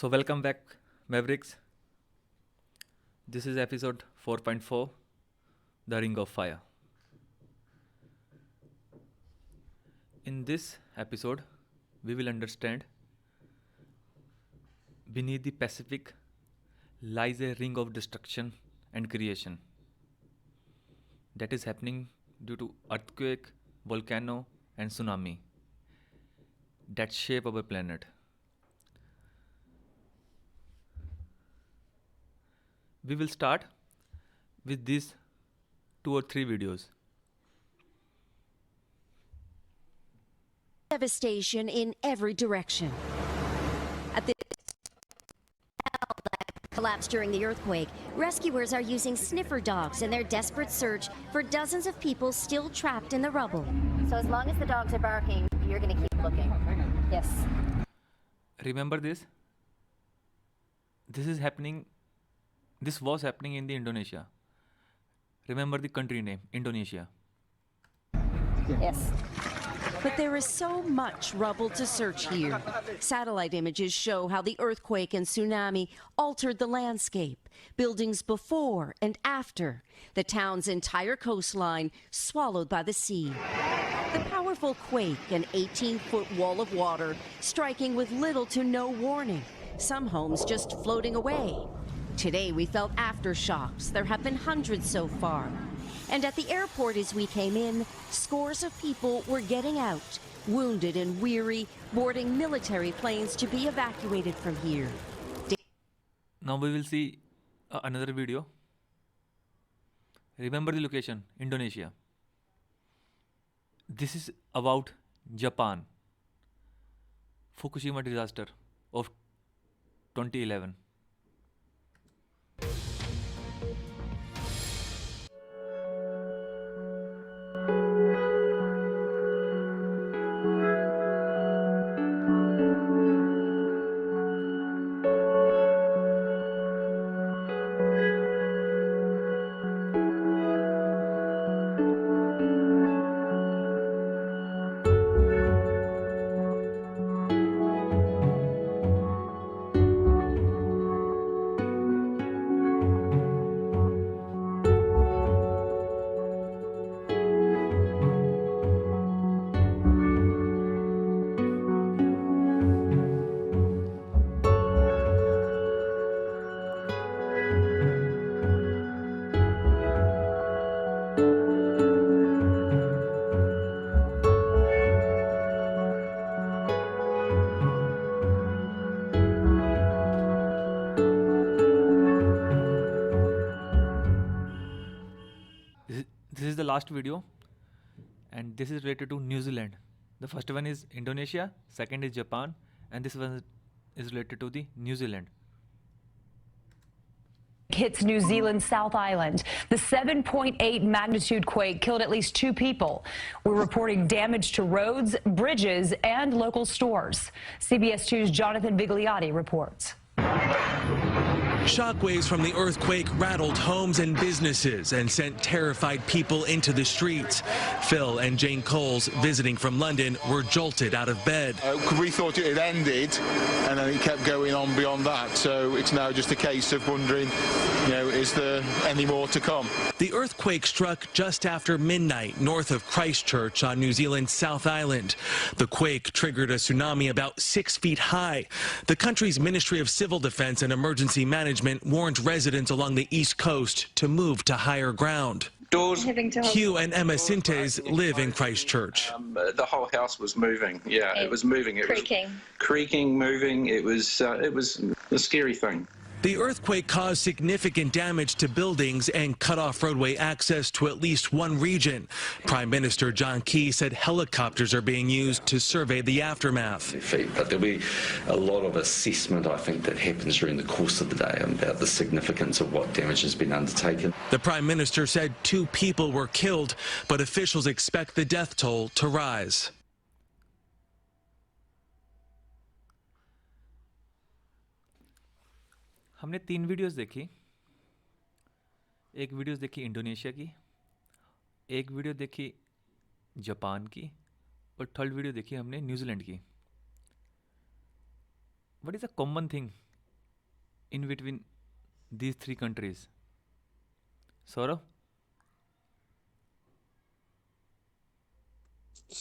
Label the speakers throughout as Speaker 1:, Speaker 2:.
Speaker 1: So, welcome back, Mavericks. This is episode 4.4, The Ring of Fire. In this episode, we will understand beneath the Pacific lies a ring of destruction and creation that is happening due to earthquake, volcano, and tsunami that shape our planet. We will start with these 2 or 3 videos.
Speaker 2: Devastation in every direction. At the collapse during the earthquake, rescuers are using sniffer dogs in their desperate search for dozens of people still trapped in the rubble.
Speaker 3: So as long as the dogs are barking, you're going to keep looking. Yes.
Speaker 1: Remember this? This was happening in the Indonesia. Remember the country name, Indonesia.
Speaker 3: Yes.
Speaker 2: But there is so much rubble to search here. Satellite images show how the earthquake and tsunami altered the landscape. Buildings before and after. The town's entire coastline swallowed by the sea. The powerful quake, an 18-foot wall of water, striking with little to no warning. Some homes just floating away. Today we felt aftershocks. There have been hundreds so far. And at the airport as we came in, scores of people were getting out, wounded and weary, boarding military planes to be evacuated from here.
Speaker 1: Now we will see another video. Remember the location, Indonesia. This is about Japan. Fukushima disaster of 2011. This is the last video, and this is related to New Zealand. The first one is Indonesia, second is Japan, and this one is related to the New Zealand.
Speaker 4: Hits New Zealand's South Island. The 7.8 magnitude quake killed at least 2 people. We're reporting damage to roads, bridges, and local stores. CBS 2's Jonathan Vigliotti reports.
Speaker 5: Shockwaves from the earthquake rattled homes and businesses and sent terrified people into the streets. Phil and Jane Coles, visiting from London, were jolted out of bed.
Speaker 6: We thought it had ended, and then it kept going on beyond that. So it's now just a case of wondering, is there any more to come?
Speaker 5: The earthquake struck just after midnight north of Christchurch on New Zealand's South Island. The quake triggered a tsunami about 6 feet high. The country's Ministry of Civil Defense and Emergency Management warned residents along the East Coast to move to higher ground. Hugh and Emma Sintes live in Christchurch.
Speaker 7: The whole house was moving. Yeah, it was moving. It
Speaker 3: creaking.
Speaker 7: was creaking, moving. It was a scary thing.
Speaker 5: The earthquake caused significant damage to buildings and cut off roadway access to at least one region. Prime Minister John Key said helicopters are being used to survey the aftermath.
Speaker 8: But there'll be a lot of assessment, I think, that happens during the course of the day about the significance of what damage has been undertaken.
Speaker 5: The Prime Minister said 2 people were killed, but officials expect the death toll to rise.
Speaker 1: हमने 3 videos देखी. एक videos देखी Indonesia की, एक video देखी Japan की, और third video देखी हमने न्यूजीलैंड की. What is a common thing in between these three countries? Saurav?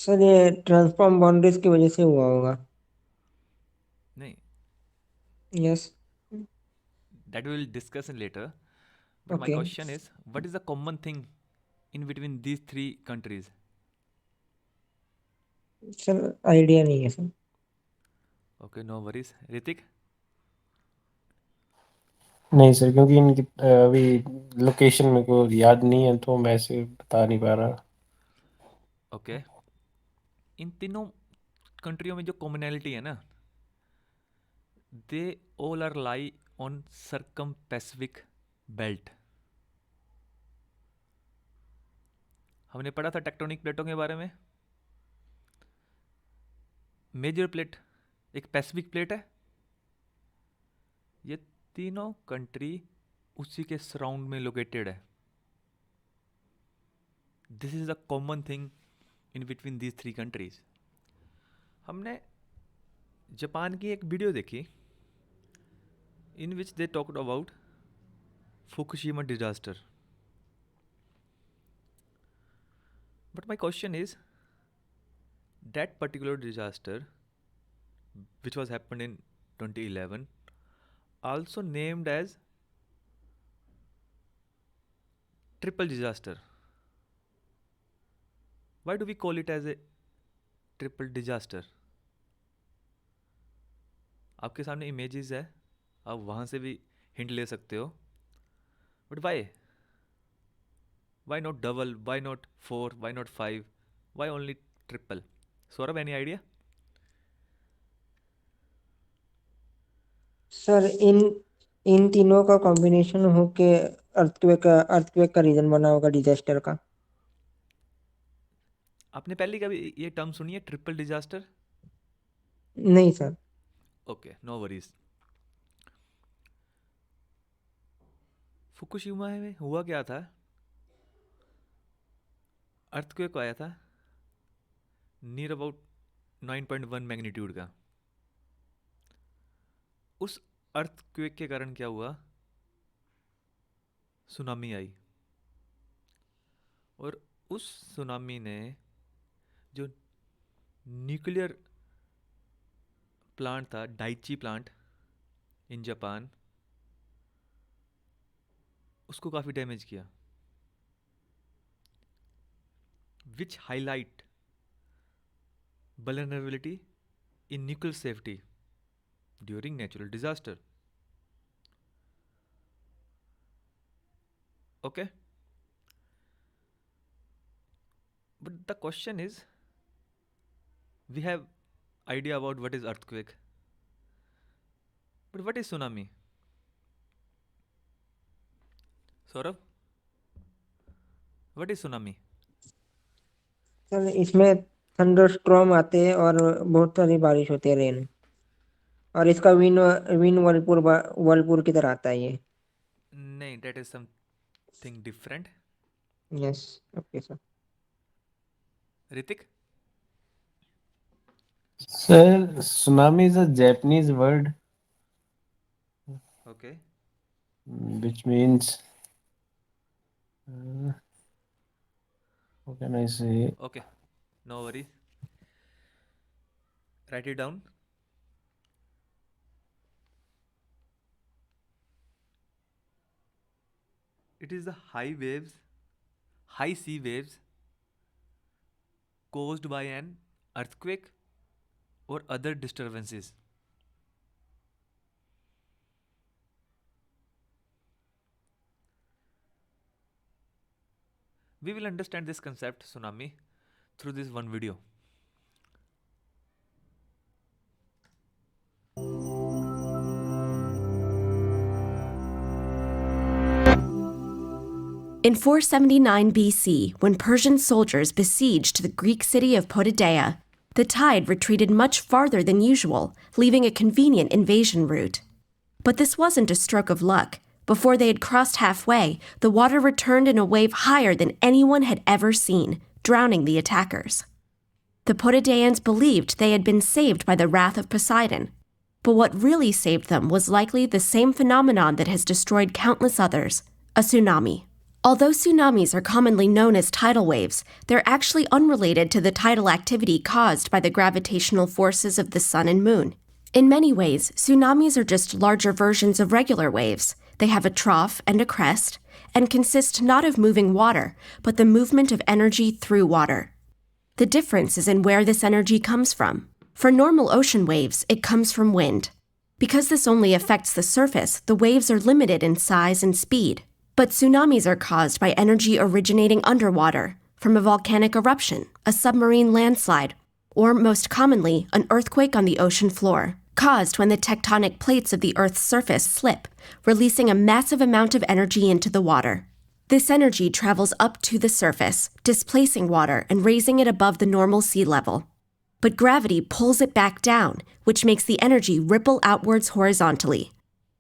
Speaker 9: Sir ये ट्रांसफॉर्म बाउंड्रीज की वजह से हुआ होगा.
Speaker 1: नहीं,
Speaker 9: yes.
Speaker 1: that we will discuss in later. But my
Speaker 9: Okay.
Speaker 1: question is, what is the common thing in between these three countries?
Speaker 9: Sir idea नहीं है sir.
Speaker 1: Okay, no worries. Ritik?
Speaker 10: नहीं sir, क्योंकि इनकी अभी लोकेशन मेरे को याद नहीं है, तो मैं ऐसे बता नहीं पा रहा.
Speaker 1: Okay. इन तीनों कंट्रियों में जो कॉमनैलिटी है ना, they all are lie on circum Pacific belt. हमने पढ़ा था टेक्टोनिक प्लेटों के बारे में. मेजर प्लेट एक पैसिफिक प्लेट है. ये तीनों कंट्री उसी के सराउंड में लोकेटेड है. This is the common thing in between these three countries. हमने जापान की एक वीडियो देखी in which they talked about Fukushima disaster. But my question is, that particular disaster, which was happened in 2011, also named as triple disaster. Why do we call it as a triple disaster? आपके सामने images है, आप वहाँ से भी hint ले सकते हो. But why not double, why not 4, why not 5, why only triple? Saurabh, any idea?
Speaker 9: Sir इन तीनों का कॉम्बिनेशन होके अर्थक्वेक का रीजन बना होगा डिजास्टर का.
Speaker 1: आपने पहले कभी ये टर्म सुनी है, ट्रिपल डिजास्टर?
Speaker 9: नहीं sir.
Speaker 1: Okay, no worries. Fukushima में हुआ क्या था? अर्थक्वेक आया था नियर अबाउट 9.1 मैग्नीट्यूड का. उस अर्थक्वेक के कारण क्या हुआ? सुनामी आई. और उस सुनामी ने जो न्यूक्लियर प्लांट था, डाइची प्लांट इन जापान, उसको काफ़ी डैमेज किया. विच highlight vulnerability in nuclear safety during natural disaster. Okay, but the question is, we have idea about what is earthquake, but what is tsunami? Saurabh, what is tsunami?
Speaker 9: Sir इसमें thunderstorm आते हैं और बहुत सारी बारिश होती है, रेन. और इसका विन वर्लपूल की तरह आता है ये.
Speaker 1: नहीं, that is something different.
Speaker 9: Yes. Okay sir.
Speaker 1: Ritik?
Speaker 10: Sir, tsunami is a Japanese word
Speaker 1: Okay.
Speaker 10: which means what can I say?
Speaker 1: Okay, no worries. Write it down. It is the high sea waves caused by an earthquake or other disturbances. We will understand this concept, tsunami, through this one video.
Speaker 11: In 479 BC, when Persian soldiers besieged the Greek city of Potidaea, the tide retreated much farther than usual, leaving a convenient invasion route. But this wasn't a stroke of luck. Before they had crossed halfway, the water returned in a wave higher than anyone had ever seen, drowning the attackers. The Potidaeans believed they had been saved by the wrath of Poseidon. But what really saved them was likely the same phenomenon that has destroyed countless others, a tsunami. Although tsunamis are commonly known as tidal waves, they're actually unrelated to the tidal activity caused by the gravitational forces of the sun and moon. In many ways, tsunamis are just larger versions of regular waves. They have a trough and a crest, and consist not of moving water, but the movement of energy through water. The difference is in where this energy comes from. For normal ocean waves, it comes from wind. Because this only affects the surface, the waves are limited in size and speed. But tsunamis are caused by energy originating underwater, from a volcanic eruption, a submarine landslide, or most commonly, an earthquake on the ocean floor, caused when the tectonic plates of the Earth's surface slip, releasing a massive amount of energy into the water. This energy travels up to the surface, displacing water and raising it above the normal sea level. But gravity pulls it back down, which makes the energy ripple outwards horizontally.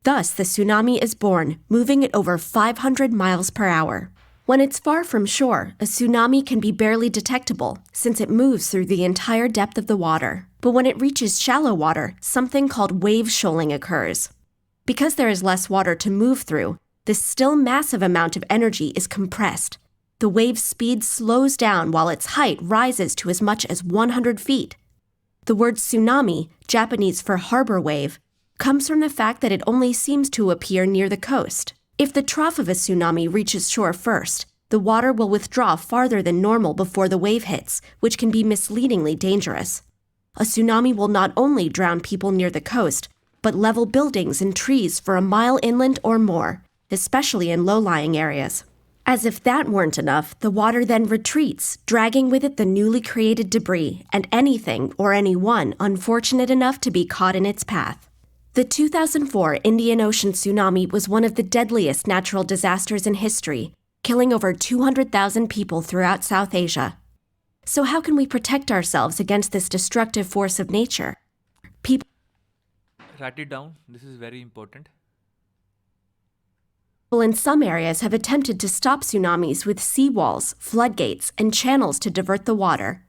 Speaker 11: Thus, the tsunami is born, moving at over 500 miles per hour. When it's far from shore, a tsunami can be barely detectable, since it moves through the entire depth of the water. But when it reaches shallow water, something called wave shoaling occurs. Because there is less water to move through, this still massive amount of energy is compressed. The wave's speed slows down while its height rises to as much as 100 feet. The word tsunami, Japanese for harbor wave, comes from the fact that it only seems to appear near the coast. If the trough of a tsunami reaches shore first, the water will withdraw farther than normal before the wave hits, which can be misleadingly dangerous. A tsunami will not only drown people near the coast, but level buildings and trees for a mile inland or more, especially in low-lying areas. As if that weren't enough, the water then retreats, dragging with it the newly created debris and anything or anyone unfortunate enough to be caught in its path. The 2004 Indian Ocean tsunami was one of the deadliest natural disasters in history, killing over 200,000 people throughout South Asia. So how can we protect ourselves against this destructive force of nature? People
Speaker 1: Write it down. This is very important.
Speaker 11: in some areas have attempted to stop tsunamis with seawalls, floodgates, and channels to divert the water.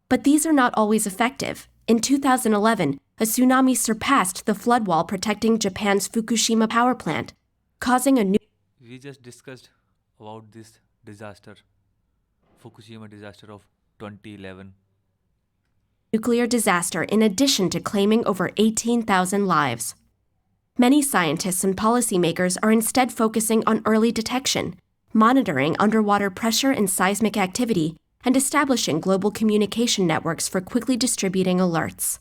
Speaker 11: But these are not always effective. In 2011, a tsunami surpassed the flood wall protecting Japan's Fukushima power plant, causing a new
Speaker 1: We just discussed about this disaster, Fukushima disaster of 2011.
Speaker 11: nuclear disaster in addition to claiming over 18,000 lives. Many scientists and policymakers are instead focusing on early detection, monitoring underwater pressure and seismic activity, and establishing global communication networks for quickly distributing alerts.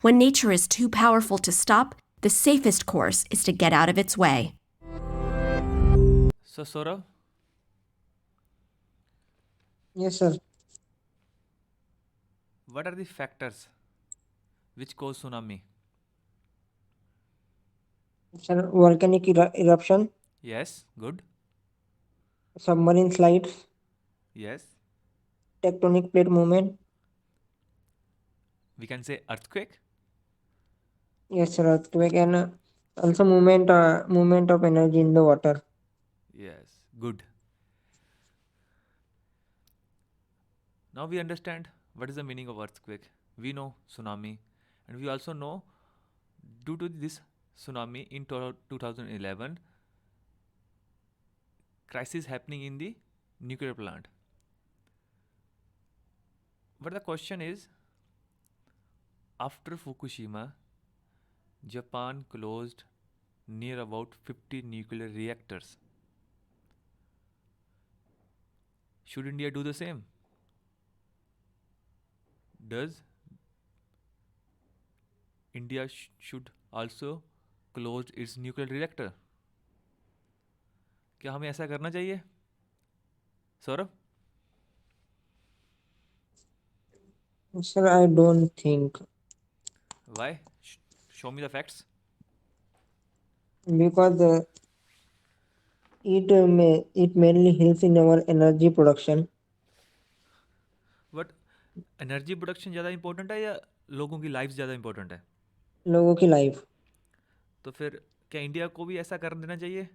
Speaker 11: When nature is too powerful to stop, the safest course is to get out of its way.
Speaker 1: So, Saurav,
Speaker 9: Yes, sir.
Speaker 1: what are the factors which cause tsunami?
Speaker 9: Sir, volcanic eruption,
Speaker 1: Yes, good.
Speaker 9: submarine slides,
Speaker 1: Yes,
Speaker 9: tectonic plate movement.
Speaker 1: we can say earthquake.
Speaker 9: Yes, sir. Earthquake and also movement of energy in the water.
Speaker 1: Yes, good. Now we understand what is the meaning of earthquake. We know tsunami, and we also know due to this tsunami in 2011, crisis happening in the nuclear plant. But the question is, after Fukushima, Japan closed near about 50 nuclear reactors. Should India do the same? Does India should also close its nuclear reactor? क्या हमें ऐसा करना चाहिए? Saurabh?
Speaker 9: Sir, I don't think,
Speaker 1: Why? Show me the facts.
Speaker 9: because it mainly helps in our energy production.
Speaker 1: But energy production ज़्यादा important है या लोगों की लाइफ ज़्यादा इंपॉर्टेंट है?
Speaker 9: लोगों की लाइफ।
Speaker 1: तो फिर क्या इंडिया को भी ऐसा कर देना चाहिए?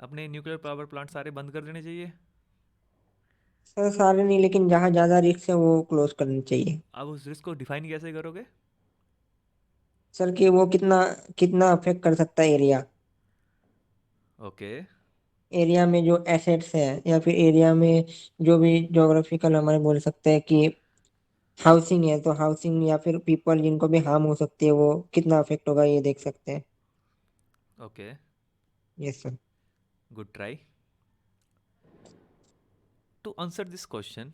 Speaker 1: अपने न्यूक्लियर पावर प्लांट सारे बंद कर देने चाहिए?
Speaker 9: सर सारे नहीं, लेकिन जहाँ ज़्यादा रिस्क है वो क्लोज करनी चाहिए।
Speaker 1: आप उस रिस्क को डिफाइन कैसे करोगे?
Speaker 9: सर कि वो कितना कितना अफेक्ट कर सकता है एरिया,
Speaker 1: ओके
Speaker 9: एरिया में जो एसेट्स है या फिर एरिया में जो भी ज्योग्राफिकल हमारे बोल सकते हैं कि हाउसिंग है, तो हाउसिंग या फिर पीपल जिनको भी हार्म हो सकती है वो कितना अफेक्ट होगा ये देख सकते हैं।
Speaker 1: Okay
Speaker 9: yes sir.
Speaker 1: Good try to answer this question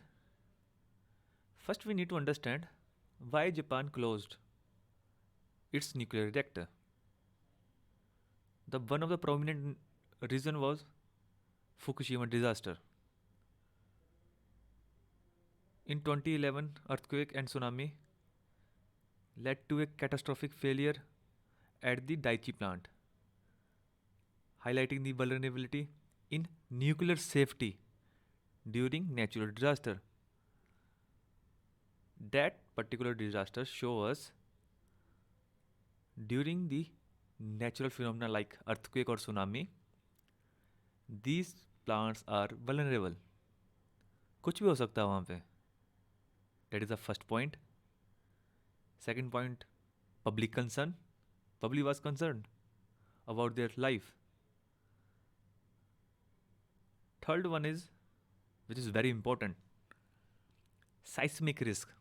Speaker 1: first we need to understand why Japan closed its nuclear reactor. The one of the prominent reason was Fukushima disaster. In 2011 earthquake and tsunami led to a catastrophic failure at the Daiichi plant, highlighting the vulnerability in nuclear safety during natural disaster. That particular disaster shows us during the natural phenomena like earthquake or tsunami, these plants are vulnerable. कुछ भी हो सकता है वहाँ पे. That is the first point. Second point, public concern. Public was concerned about their life. Third one is, which is very important, seismic risk.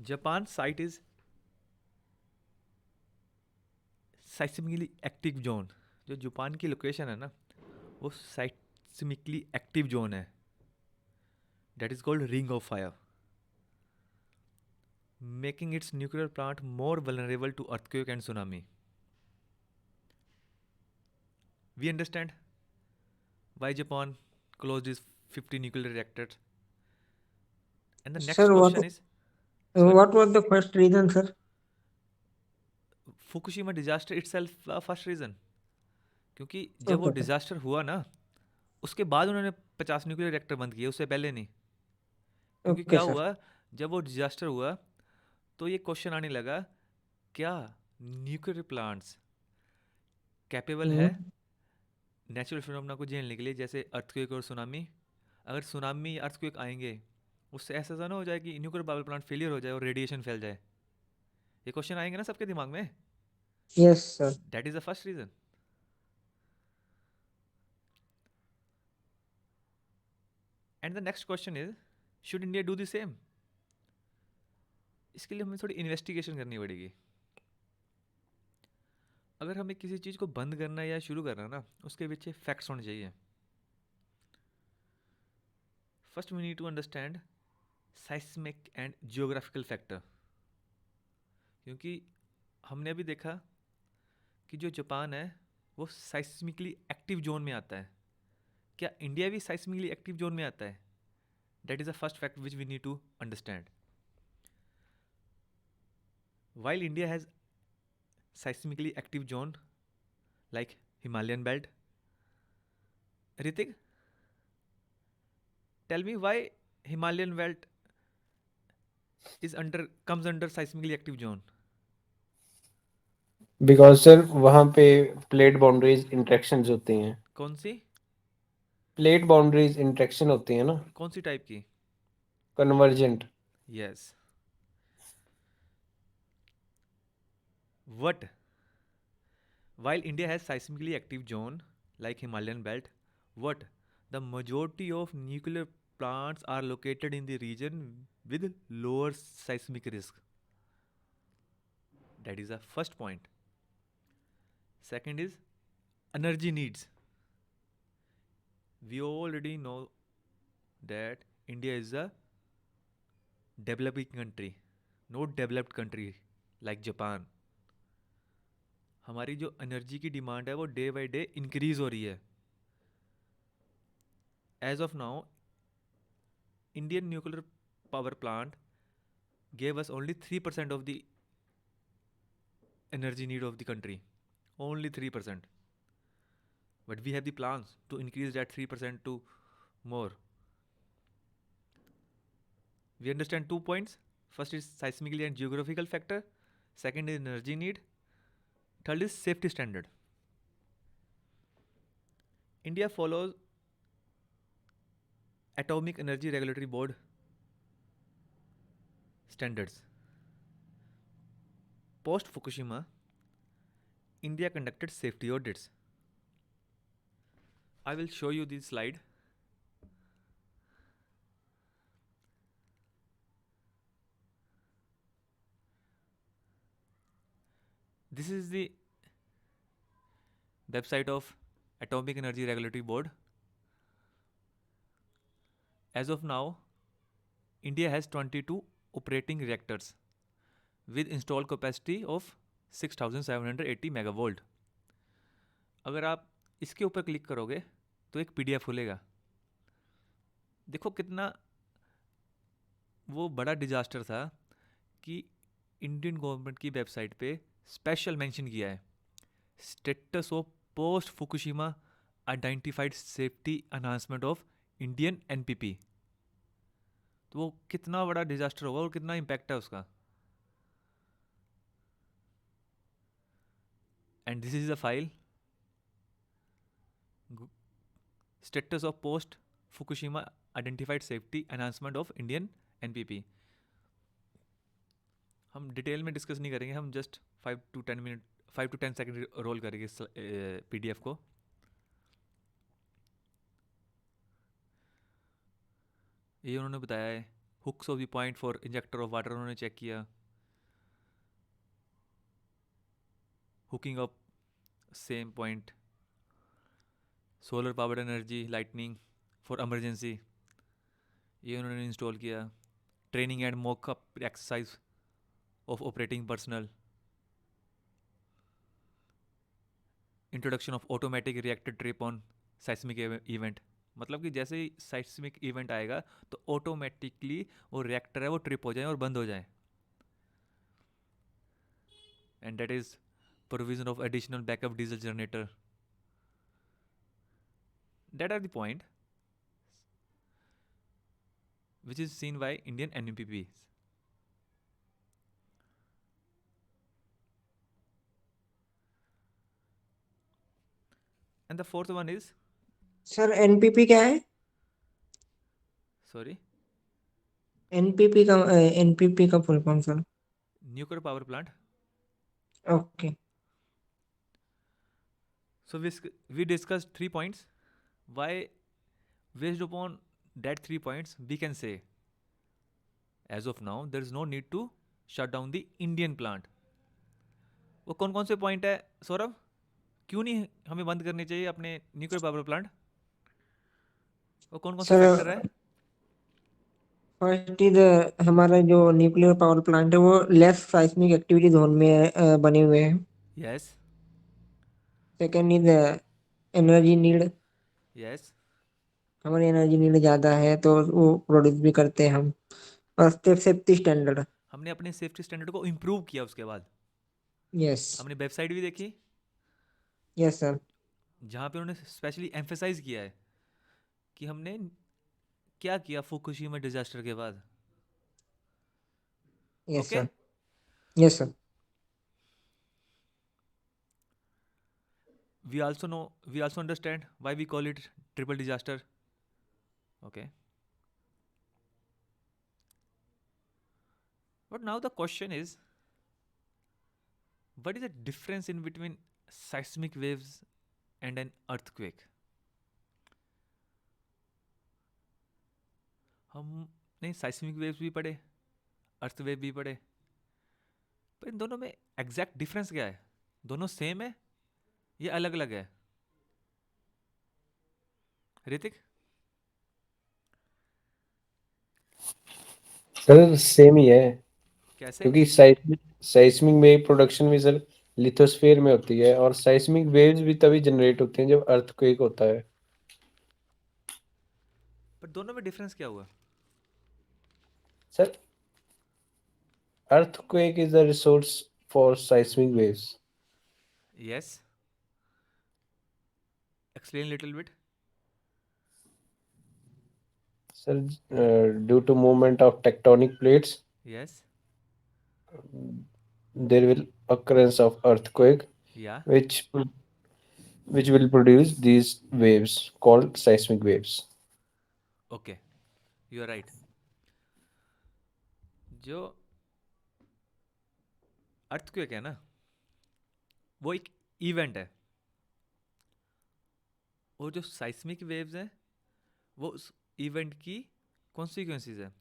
Speaker 1: Japan site is seismically active zone. जो Japan की location है ना वो seismically active zone है. That is called ring of fire, making its nuclear plant more vulnerable to earthquake and tsunami. We understand why Japan closed its 50 nuclear reactors. And the next
Speaker 9: sir
Speaker 1: question is, sorry,
Speaker 9: what was the first reason sir?
Speaker 1: Fukushima disaster itself first reason. क्योंकि जब वो
Speaker 9: okay sir.
Speaker 1: Disaster हुआ ना उसके बाद उन्होंने 50 nuclear reactor बंद किए, उससे पहले नहीं. क्योंकि
Speaker 9: ओके
Speaker 1: क्या
Speaker 9: सर।
Speaker 1: हुआ, जब वो डिजास्टर हुआ तो ये क्वेश्चन आने लगा, क्या न्यूक्लियर प्लांट्स कैपेबल है
Speaker 9: हम्म।
Speaker 1: नेचुरल फिनोमेना को झेलने के लिए, जैसे अर्थक्वेक और सुनामी. अगर सुनामी या अर्थक्वेक आएंगे उससे ऐसा ना हो जाए कि न्यूक्लियर पावर प्लांट फेलियर हो जाए और रेडिएशन फैल जाए. ये क्वेश्चन आएंगे ना सबके दिमाग में.
Speaker 9: Yes sir.
Speaker 1: That is the first reason. And the next question is, should India do the same? इसके लिए हमें थोड़ी इन्वेस्टिगेशन करनी पड़ेगी. अगर हमें किसी चीज़ को बंद करना है या शुरू करना है ना, उसके पीछे फैक्ट्स होने चाहिए. First we need to understand seismic and geographical factor. क्योंकि हमने अभी देखा कि जो जापान है वो साइस्मिकली एक्टिव जोन में आता है. क्या इंडिया भी साइस्मिकली एक्टिव जोन में आता है? That is the first fact which we need to understand. While India has seismically active zone like Himalayan belt. Ritik, tell me why Himalayan belt comes under seismically active zone.
Speaker 10: Because sir वहाँ पे plate boundaries interactions होती हैं.
Speaker 1: कौन सी
Speaker 10: plate boundaries interaction होती है ना,
Speaker 1: कौन सी type की?
Speaker 10: Convergent.
Speaker 1: Yes. What? While India has seismically active zone like Himalayan belt, what? The majority of nuclear plants are located in the region with lower seismic risk. That is the first point. Second is energy needs. We already know that India is a developing country, not developed country like Japan. हमारी जो energy की demand है वो day by day increase हो रही है. As of now Indian nuclear power plant gave us only 3% of the energy need of the country. Only 3%. But we have the plans to increase that 3% to more. We understand 2 points. First is seismically and geographical factor. Second is energy need. Third is safety standard. India follows Atomic Energy Regulatory Board standards. Post Fukushima, India conducted safety audits. I will show you this slide. This is the website of Atomic Energy Regulatory Board. As of now, India has 22 operating reactors with installed capacity of 6780 megavolt. अगर आप इसके ऊपर click करोगे तो एक PDF खुलेगा. देखो कितना वो बड़ा डिजास्टर था कि इंडियन गवर्नमेंट की वेबसाइट पे स्पेशल मेंशन किया है status of post Fukushima identified safety enhancement of Indian NPP. तो वो कितना बड़ा डिजास्टर होगा और कितना इम्पैक्ट है उसका. And this is the file status of post Fukushima identified safety enhancement of Indian NPP. हम डिटेल में डिस्कस नहीं करेंगे, हम जस्ट 5 to 10 सेकंड रोल करेंगे पीडीएफ को. ये उन्होंने बताया है. Hooks of the point for injector of water उन्होंने चेक किया. Hooking up same point. Solar powered energy lightning for emergency ये उन्होंने इंस्टॉल किया. Training and mock up exercise of operating personal. Introduction of automatic reactor trip on साइस्मिक event. मतलब कि जैसे ही साइस्मिक event आएगा तो ऑटोमेटिकली वो रिएक्टर है वो ट्रिप हो जाए और बंद हो जाए. And that is provision of additional backup diesel generator. That are the point which is seen by Indian NPPs. And the fourth one is,
Speaker 9: sir NPP क्या है?
Speaker 1: sorry,
Speaker 9: एनपीपी का full form sir?
Speaker 1: nuclear power plant.
Speaker 9: Okay.
Speaker 1: So we discussed 3 points. Why, based upon that 3 points, we can say, as of now, there is no need to shut down the Indian plant. वो कौन कौन से point है सौरभ? क्यों नहीं हमें बंद करनी चाहिए अपने न्यूक्लियर पावर प्लांट? वो कौन कौन से
Speaker 9: सर
Speaker 1: फैक्टर है?
Speaker 9: फर्स्ट इज हमारा जो न्यूक्लियर पावर प्लांट है वो लेस साइस्मिक एक्टिविटी जोन में बने हुए हैं.
Speaker 1: Yes.
Speaker 9: Second is energy need.
Speaker 1: Yes.
Speaker 9: हमारी एनर्जी नीड ज़्यादा है तो वो प्रोड्यूस भी करते हैं हम. और सेफ्टी स्टैंडर्ड.
Speaker 1: हमने अपने सेफ्टी स्टैंडर्ड को इम्प्रूव किया उसके बाद.
Speaker 9: यस.
Speaker 1: हमने वेबसाइट भी देखी.
Speaker 9: Yes sir.
Speaker 1: जहाँ पे उन्होंने स्पेशली एम्फेसाइज किया है कि हमने क्या किया फुकुशिमा डिजास्टर के बाद.
Speaker 9: Yes
Speaker 1: Okay?
Speaker 9: Sir. Yes sir.
Speaker 1: We also understand why we call it triple disaster. Okay. But now the question is, what is the difference in between seismic waves and an earthquake? हमने seismic waves भी पढ़े, अर्थ wave भी पढ़े, पर इन दोनों में exact difference क्या है? दोनों सेम है ये अलग अलग है? ऋतिक?
Speaker 10: सर सेम ही है
Speaker 1: कैसे?
Speaker 10: क्योंकि साइस्मिक वेव प्रोडक्शन भी सर लिथोस्फीयर में होती है और साइस्मिक वेव्स भी तभी जनरेट होते हैं जब अर्थक्वेक होता है.
Speaker 1: पर दोनों में डिफरेंस क्या हुआ?
Speaker 10: Sir earthquake is a resource for seismic waves.
Speaker 1: Yes. Explain little bit.
Speaker 10: Sir, due to movement of tectonic plates,
Speaker 1: Yes.
Speaker 10: there will occurrence of earthquake,
Speaker 1: Yeah.
Speaker 10: which will produce these waves called seismic waves.
Speaker 1: Okay. You are right. जो earthquake है ना, वो एक event है, और जो साइस्मिक waves हैं वो उस इवेंट की कॉन्सिक्वेंसेस है।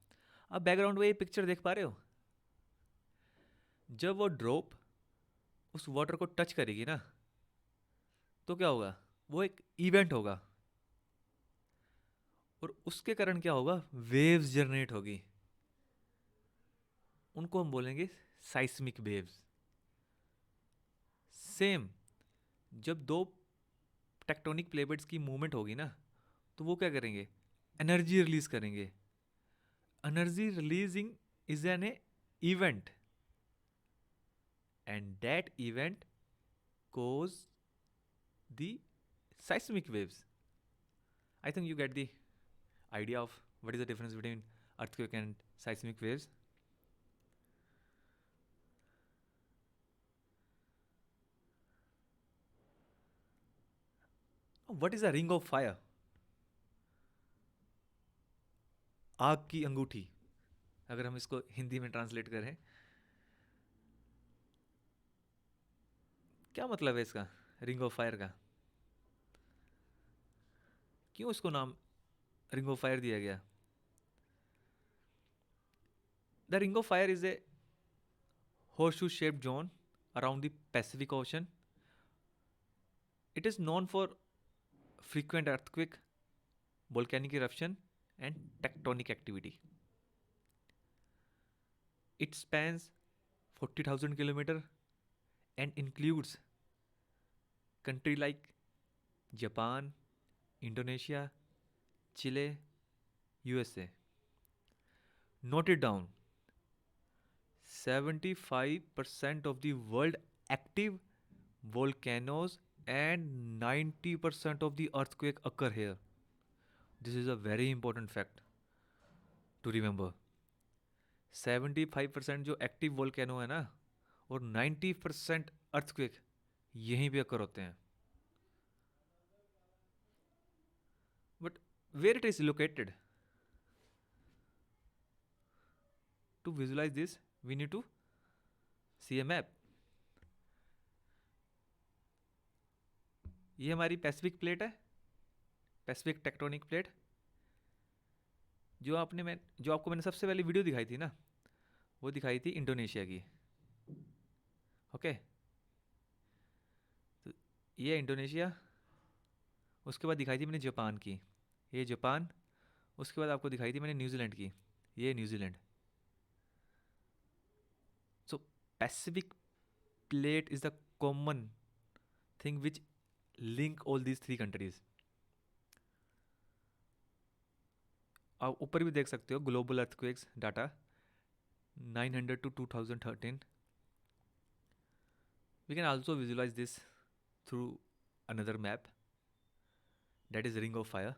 Speaker 1: आप बैकग्राउंड में ये पिक्चर देख पा रहे हो, जब वो ड्रॉप उस वाटर को टच करेगी ना, तो क्या होगा, वो एक इवेंट होगा, और उसके कारण क्या होगा, वेव्स जनरेट होगी, उनको हम बोलेंगे साइस्मिक वेव्स। सेम जब दो टेक्टोनिक प्लेट्स की मूवमेंट होगी ना, तो वो क्या करेंगे, एनर्जी रिलीज करेंगे। Energy releasing is an event, and that event cause the seismic waves. I think you get the idea of what is the difference between earthquake and seismic waves. What is a ring of fire? आग की अंगूठी, अगर हम इसको हिंदी में translate करें, क्या मतलब है इसका, रिंग ऑफ फायर का? क्यों इसको नाम रिंग ऑफ फायर दिया गया? The ring of fire is a horseshoe shaped zone around the Pacific Ocean. It is known for frequent earthquake, volcanic eruption and tectonic activity. It spans 40,000 kilometers and includes countries like Japan, Indonesia, Chile, USA. Note it down. 75% of the world active volcanoes and 90% of the earthquake occur here. This is a very important fact to remember. 75% जो active volcano है ना, और 90% earthquake यहीं पे अकर होते हैं. But where it is located? To visualize this, we need to see a map. ये हमारी पैसिफिक प्लेट है, पैसिफिक टेक्टोनिक प्लेट. जो आपको मैंने सबसे पहले वीडियो दिखाई थी ना, वो दिखाई थी इंडोनेशिया की. ओके, तो ये इंडोनेशिया. उसके बाद दिखाई थी मैंने जापान की, ये जापान. उसके बाद आपको दिखाई थी मैंने न्यूजीलैंड की, ये New Zealand. So Pacific plate is the common thing which link all these 3 countries. आप ऊपर भी देख सकते हो global earthquakes data 900 to 2013. We can also visualize this through another map, that is Ring of Fire.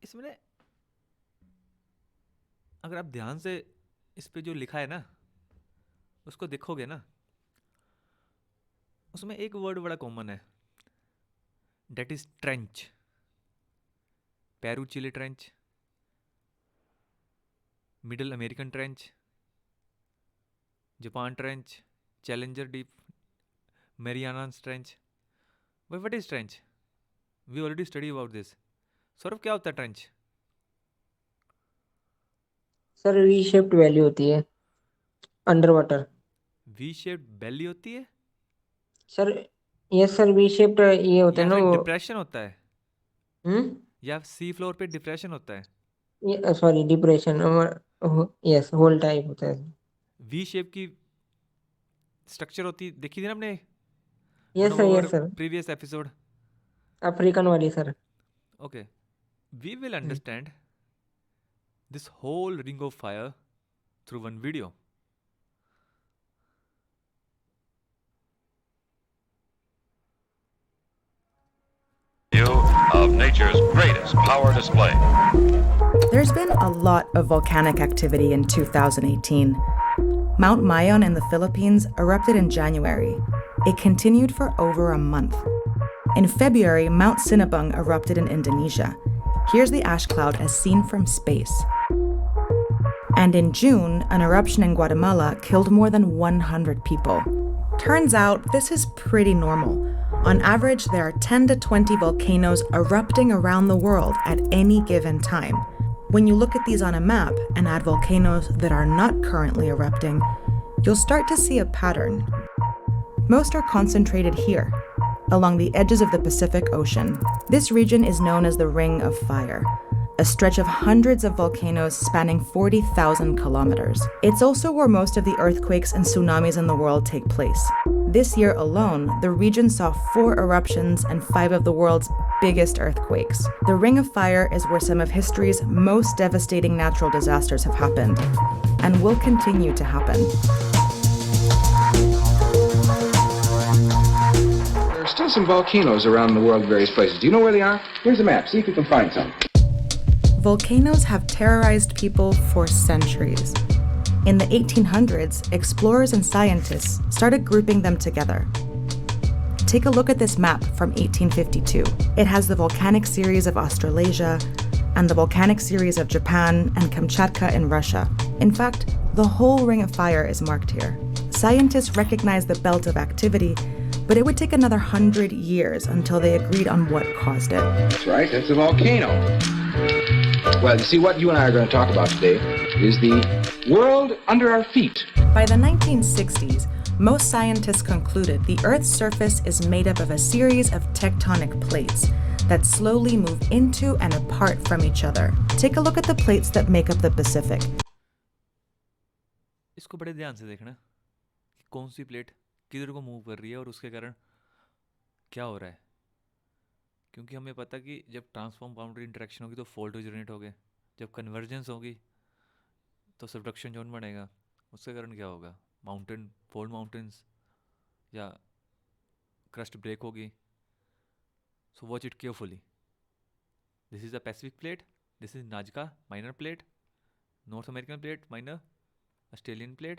Speaker 1: इसमें अगर आप ध्यान से इस पे जो लिखा है ना, उसको देखोगे ना, उसमें एक वर्ड बड़ा कॉमन है, that is trench. Peru Chile trench, middle American trench, Japan trench, Challenger Deep, Marianas trench. But what is trench? We already study about this. Saurabh, क्या होता है trench?
Speaker 9: Sir V shaped valley होती है under water.
Speaker 1: V shaped belly होती है
Speaker 9: sir yes sir, V shaped ये होता है
Speaker 1: या
Speaker 9: ना
Speaker 1: फिर
Speaker 9: वो.
Speaker 1: डिप्रेशन होता है, या सी फ्लोर पे डिप्रेशन होता है?
Speaker 9: Sorry depression, yes whole type होता है.
Speaker 1: वी शेप की स्ट्रक्चर होती देखी थी ना हमने
Speaker 9: yes sir, yes sir,
Speaker 1: previous episode.
Speaker 9: African वाली sir.
Speaker 1: Okay, we will understand this whole Ring of Fire through one video.
Speaker 12: Of nature's greatest power display.
Speaker 13: There's been a lot of volcanic activity in 2018. Mount Mayon in the Philippines erupted in January. It continued for over a month. In February, Mount Sinabung erupted in Indonesia. Here's the ash cloud as seen from space. And in June, an eruption in Guatemala killed more than 100 people. Turns out this is pretty normal. On average, there are 10 to 20 volcanoes erupting around the world at any given time. When you look at these on a map and add volcanoes that are not currently erupting, you'll start to see a pattern. Most are concentrated here, along the edges of the Pacific Ocean. This region is known as the Ring of Fire, a stretch of hundreds of volcanoes spanning 40,000 kilometers. It's also where most of the earthquakes and tsunamis in the world take place. This year alone, the region saw 4 eruptions and 5 of the world's biggest earthquakes. The Ring of Fire is where some of history's most devastating natural disasters have happened, and will continue to happen.
Speaker 14: There are still some volcanoes around the world in various places. Do you know where they are? Here's a map. See if you can find some.
Speaker 13: Volcanoes have terrorized people for centuries. In the 1800s, explorers and scientists started grouping them together. Take a look at this map from 1852. It has the volcanic series of Australasia and the volcanic series of Japan and Kamchatka in Russia. In fact, the whole Ring of Fire is marked here. Scientists recognized the belt of activity, but it would take another 100 years until they agreed on what caused it.
Speaker 14: That's right, that's a volcano. Well, you see, what you and I are going to talk about today is the world under our feet.
Speaker 13: By the 1960s, most scientists concluded the Earth's surface is made up of a series of tectonic plates that slowly move into and apart from each other. Take a look at the plates that make up the Pacific.
Speaker 1: इसको बड़े ध्यान से देखना कि कौन सी plate किधर को move कर रही है और उसके कारण क्या हो रहा है, क्योंकि हमें पता कि जब ट्रांसफॉर्म बाउंड्री इंटरेक्शन होगी तो फोल्ड ओरिजिनेट होगे, जब कन्वर्जेंस होगी तो सबडक्शन जोन बनेगा, उसके कारण क्या होगा, माउंटेन फोल्ड माउंटेन्स या क्रस्ट ब्रेक होगी. So watch it carefully. This is the Pacific plate, this is नाजका minor plate, north American plate minor, Australian plate.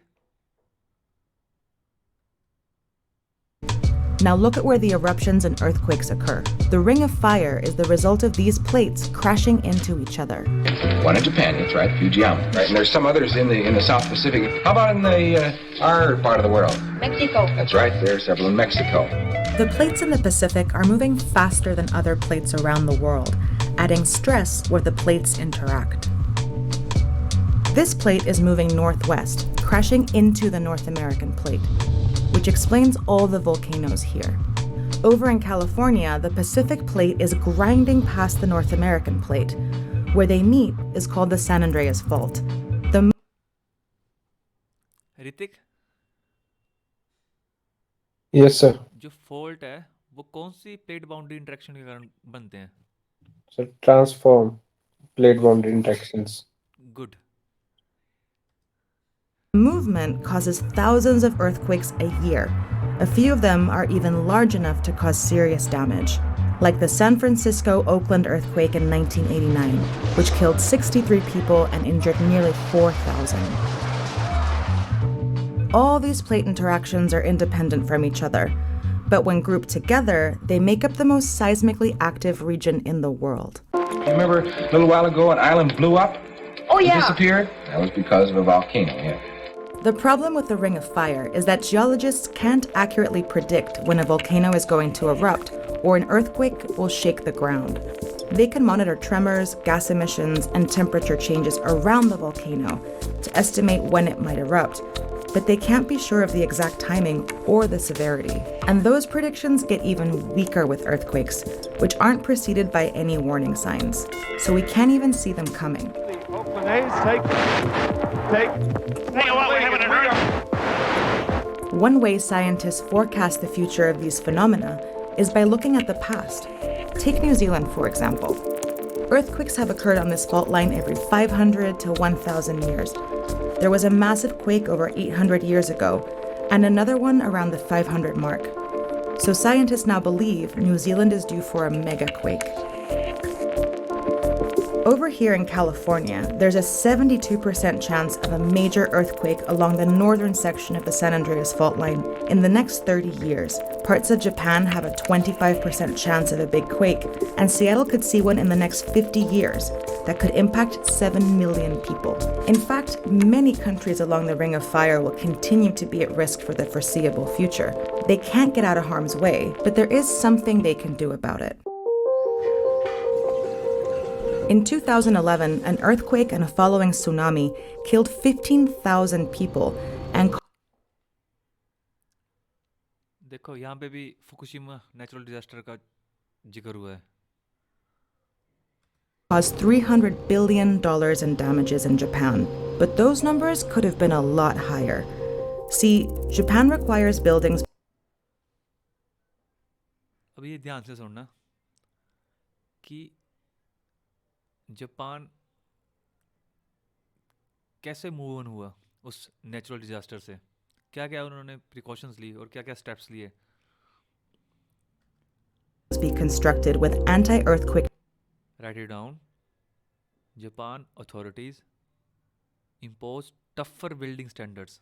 Speaker 13: Now look at where the eruptions and earthquakes occur. The Ring of Fire is the result of these plates crashing into each other.
Speaker 14: One in Japan, that's right, Fujiyama. Right, and there's some others in the South Pacific. How about in our part of the world?
Speaker 3: Mexico.
Speaker 14: That's right, there are several in Mexico.
Speaker 13: The plates in the Pacific are moving faster than other plates around the world, adding stress where the plates interact. This plate is moving northwest, crashing into the North American plate, which explains all the volcanoes here. Over in California, the Pacific plate is grinding past the North American plate. Where they meet is called the San Andreas Fault.
Speaker 1: Hrithik,
Speaker 10: Yes, sir.
Speaker 1: जो fault है वो कौन सी plate boundary interaction के कारण बनते हैं?
Speaker 10: So transform plate boundary interactions.
Speaker 1: Good.
Speaker 13: Movement causes thousands of earthquakes a year. A few of them are even large enough to cause serious damage, like the San Francisco-Oakland earthquake in 1989, which killed 63 people and injured nearly 4,000. All these plate interactions are independent from each other, but when grouped together, they make up the most seismically active region in the world.
Speaker 14: You remember a little while ago an island blew up?
Speaker 3: Oh, yeah.
Speaker 14: It disappeared? That was because of a volcano, yeah.
Speaker 13: The problem with the Ring of Fire is that geologists can't accurately predict when a volcano is going to erupt or an earthquake will shake the ground. They can monitor tremors, gas emissions, and temperature changes around the volcano to estimate when it might erupt, but they can't be sure of the exact timing or the severity. And those predictions get even weaker with earthquakes, which aren't preceded by any warning signs, so we can't even see them coming. One way scientists forecast the future of these phenomena is by looking at the past. Take New Zealand, for example. Earthquakes have occurred on this fault line every 500 to 1,000 years. There was a massive quake over 800 years ago, and another one around the 500 mark. So scientists now believe New Zealand is due for a mega quake. over here in California, there's a 72% chance of a major earthquake along the northern section of the San Andreas Fault Line in the next 30 years. Parts of Japan have a 25% chance of a big quake, and Seattle could see one in the next 50 years that could impact 7 million people. In fact, many countries along the Ring of Fire will continue to be at risk for the foreseeable future. They can't get out of harm's way, but there is something they can do about it. In 2011, an earthquake and a following tsunami killed 15,000 people and
Speaker 1: देखो यहाँ पे भी Fukushima natural disaster का जिक्र हुआ है
Speaker 13: caused $300 billion in damages in Japan, but those numbers could have been a lot higher. See, Japan requires buildings.
Speaker 1: अब ये ध्यान से सुनना कि जापान कैसे मूव ऑन हुआ उस नेचुरल डिजास्टर से क्या क्या उन्होंने प्रिकॉशंस ली और क्या क्या स्टेप्स लिए
Speaker 13: Be constructed with anti-earthquake.
Speaker 1: Write it down. Japan authorities impose tougher building standards.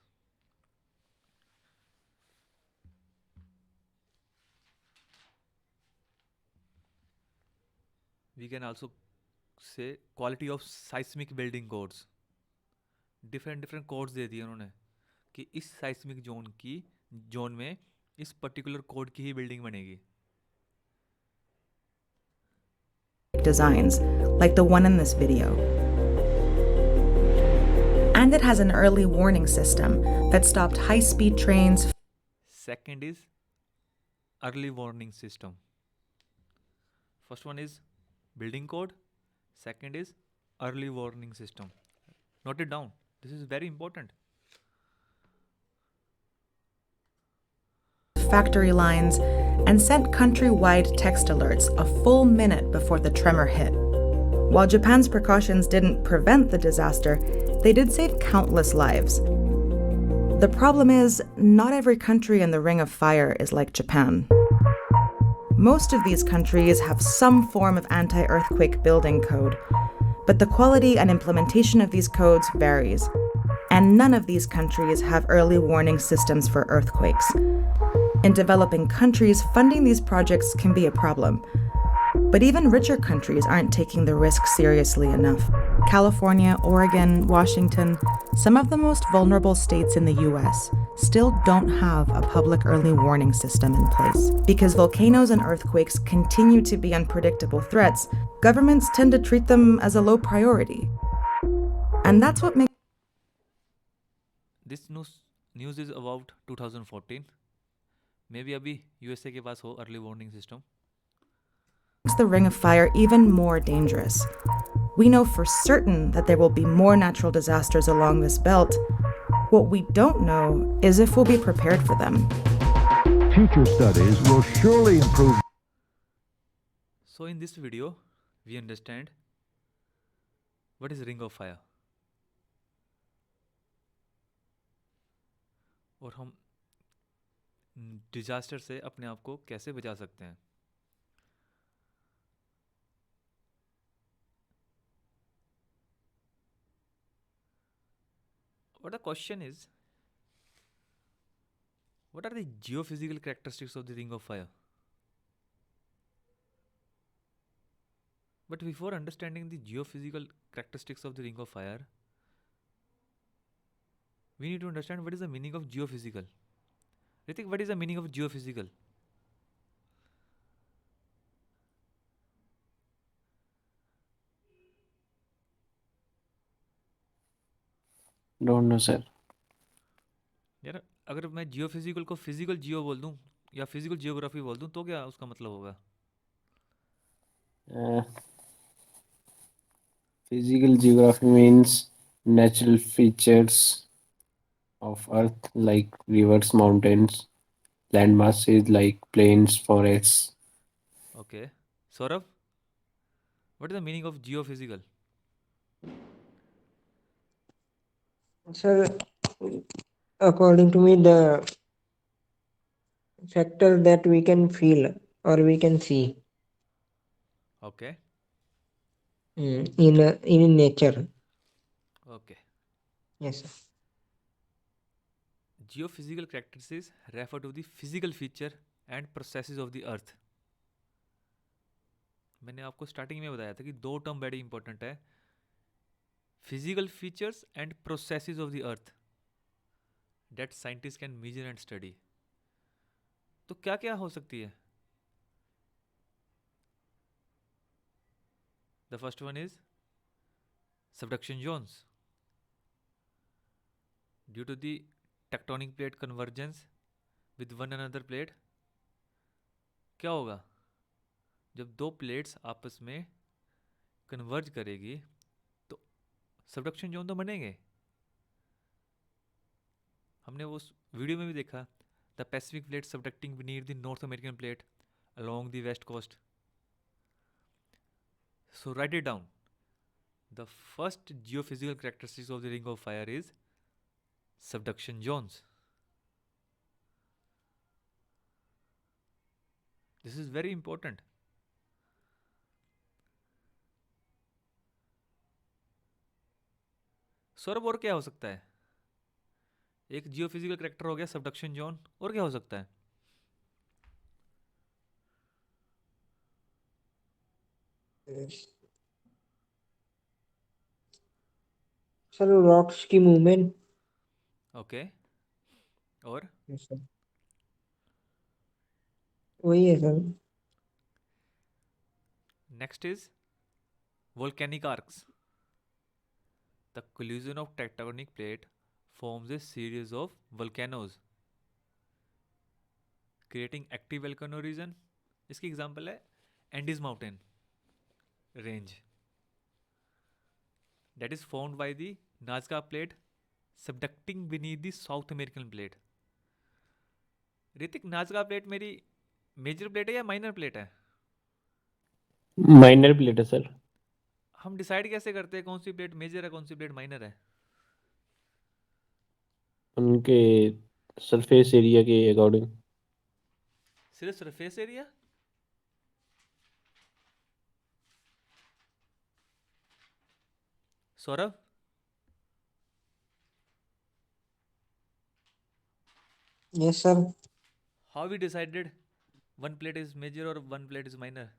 Speaker 1: We can also say quality of seismic building codes. different codes दे दिए उन्होंने कि इस seismic जोन में इस particular code की ही building बनेगी.
Speaker 13: Designs, like the one in this video. And it has an early warning system that stopped high-speed trains.
Speaker 1: Second is early warning system. First one is building code. Second is early warning system. Note it down. This is very important.
Speaker 13: Factory lines and sent countrywide text alerts a full minute before the tremor hit. While Japan's precautions didn't prevent the disaster, they did save countless lives. The problem is, not every country in the Ring of Fire is like Japan. Most of these countries have some form of anti-earthquake building code, but the quality and implementation of these codes varies. And none of these countries have early warning systems for earthquakes. In developing countries, funding these projects can be a problem. But even richer countries aren't taking the risk seriously enough. California, Oregon, Washington, some of the most vulnerable states in the US still don't have a public early warning system in place. Because volcanoes and earthquakes continue to be unpredictable threats, governments tend to treat them as a low priority. And that's what makes
Speaker 1: This news is about 2014. Maybe अभी USA के पास हो early warning system.
Speaker 13: the Ring of Fire even more dangerous. We know for certain that there will be more natural disasters along this belt. What we don't know is if we'll be prepared for them.
Speaker 15: Future studies will surely improve.
Speaker 1: So in this video, we understand what is Ring of Fire. और हम disaster से अपने आप को कैसे बचा सकते हैं. But the question is, what are the geophysical characteristics of the Ring of Fire? But before understanding the geophysical characteristics of the Ring of Fire, we need to understand what is the meaning of geophysical. Ritik, what is the meaning of geophysical?
Speaker 10: Don't know, sir.
Speaker 1: यार अगर मैं geophysical को physical जियो बोल दूं या physical geography बोल दूं तो क्या उसका मतलब होगा?
Speaker 10: Physical geography means natural features of Earth like rivers, mountains, land masses like plains, forests.
Speaker 1: Okay. Saurabh, what is the meaning of geophysical?
Speaker 9: Sir, according to me, the factor that we can feel or we can see.
Speaker 1: Okay.
Speaker 9: in nature.
Speaker 1: Okay.
Speaker 9: Yes, sir.
Speaker 1: Geophysical characteristics refer to the physical feature and processes of the earth. मैंने आपको starting में बताया था कि दो term बड़ी important है, physical features and processes of the earth that scientist can measure and study. तो क्या क्या हो सकती है? The first one is subduction zones. Due to the tectonic plate convergence with one another plate, क्या होगा? जब दो प्लेट्स आपस में कन्वर्ज करेगी तो सबडक्शन जोन तो बनेंगे. हमने वो वीडियो में भी देखा, the Pacific plate subducting beneath the North American plate along the west coast. So write it down. The first geophysical characteristics of the ring of fire is subduction zones. This is very important. Saurabh, और क्या हो सकता है? एक geophysical character हो गया subduction zone, और क्या हो सकता है?
Speaker 9: सर रॉक्स की मूवमेंट.
Speaker 1: ओके. और
Speaker 9: वही है sir.
Speaker 1: Next is volcanic arcs. The collision of tectonic plate forms a series of volcanoes, creating active volcano region. इसकी एग्जांपल है Andes mountain range, that is formed by the Nazca plate subducting beneath the South American plate. Hrithik, नाजका plate मेरी major plate है या minor plate है?
Speaker 10: Minor plate है sir.
Speaker 1: हम decide कैसे करते हैं कौन सी प्लेट मेजर है कौन सी प्लेट माइनर है?
Speaker 10: उनके सरफेस एरिया के अकॉर्डिंग.
Speaker 1: सिर्फ surface area? Saurabh,
Speaker 9: yes sir.
Speaker 1: How we decided one plate is major और one plate is minor?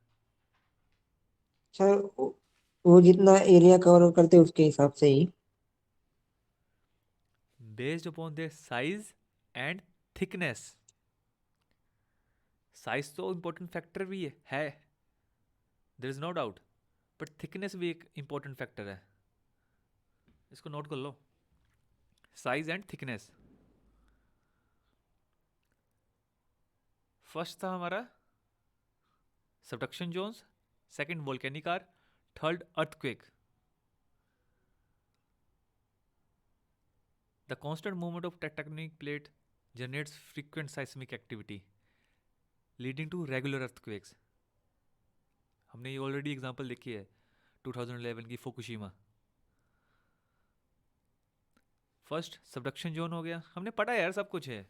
Speaker 9: Sir वो जितना एरिया कवर करते हैं उसके हिसाब से ही.
Speaker 1: Based upon their size and thickness. Size तो इंपॉर्टेंट फैक्टर भी है, there is no doubt, but thickness भी एक इंपॉर्टेंट फैक्टर है. इसको नोट कर लो, साइज एंड थिकनेस. फर्स्ट था हमारा subduction zones, second volcanic arc, third earthquake. The constant movement of tectonic plate generates frequent seismic activity leading to regular earthquakes. हमने ये ऑलरेडी एग्जांपल देखी है 2011 की फुकुशिमा. फर्स्ट सबडक्शन जोन हो गया, हमने पढ़ा यार, सब कुछ है.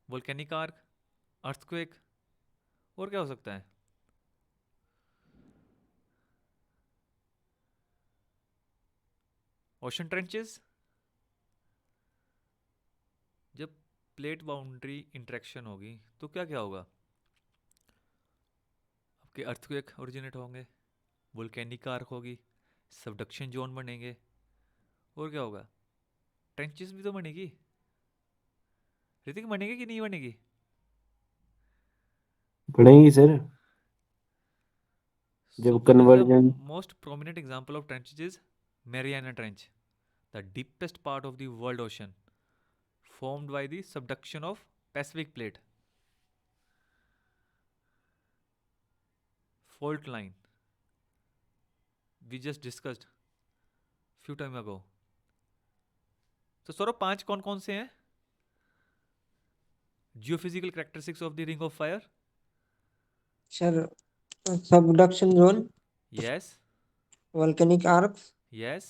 Speaker 1: वोल्केनिक आर्क, अर्थक्वेक, और क्या हो सकता है? Ocean trenches. जब प्लेट बाउंड्री इंटरेक्शन होगी तो क्या क्या होगा? आपके अर्थक्वेक ओरिजिनेट होंगे, वोल्केनिक आर्क होगी, सबडक्शन जोन बनेंगे, और क्या होगा? ट्रेंचेस भी तो बनेगी. ऋतिक, बनेगी कि नहीं बनेगी?
Speaker 10: बनेगी सर. जब conversion.
Speaker 1: Most prominent example of trenches is Mariana Trench, the deepest part of the world ocean, formed by the subduction of Pacific plate. Fault line, we just discussed few time ago. तो सौरभ, 5 कौन कौन से हैं geophysical characteristics of the ring of fire?
Speaker 9: Sir subduction zone.
Speaker 1: Yes.
Speaker 9: Volcanic arcs.
Speaker 1: Yes.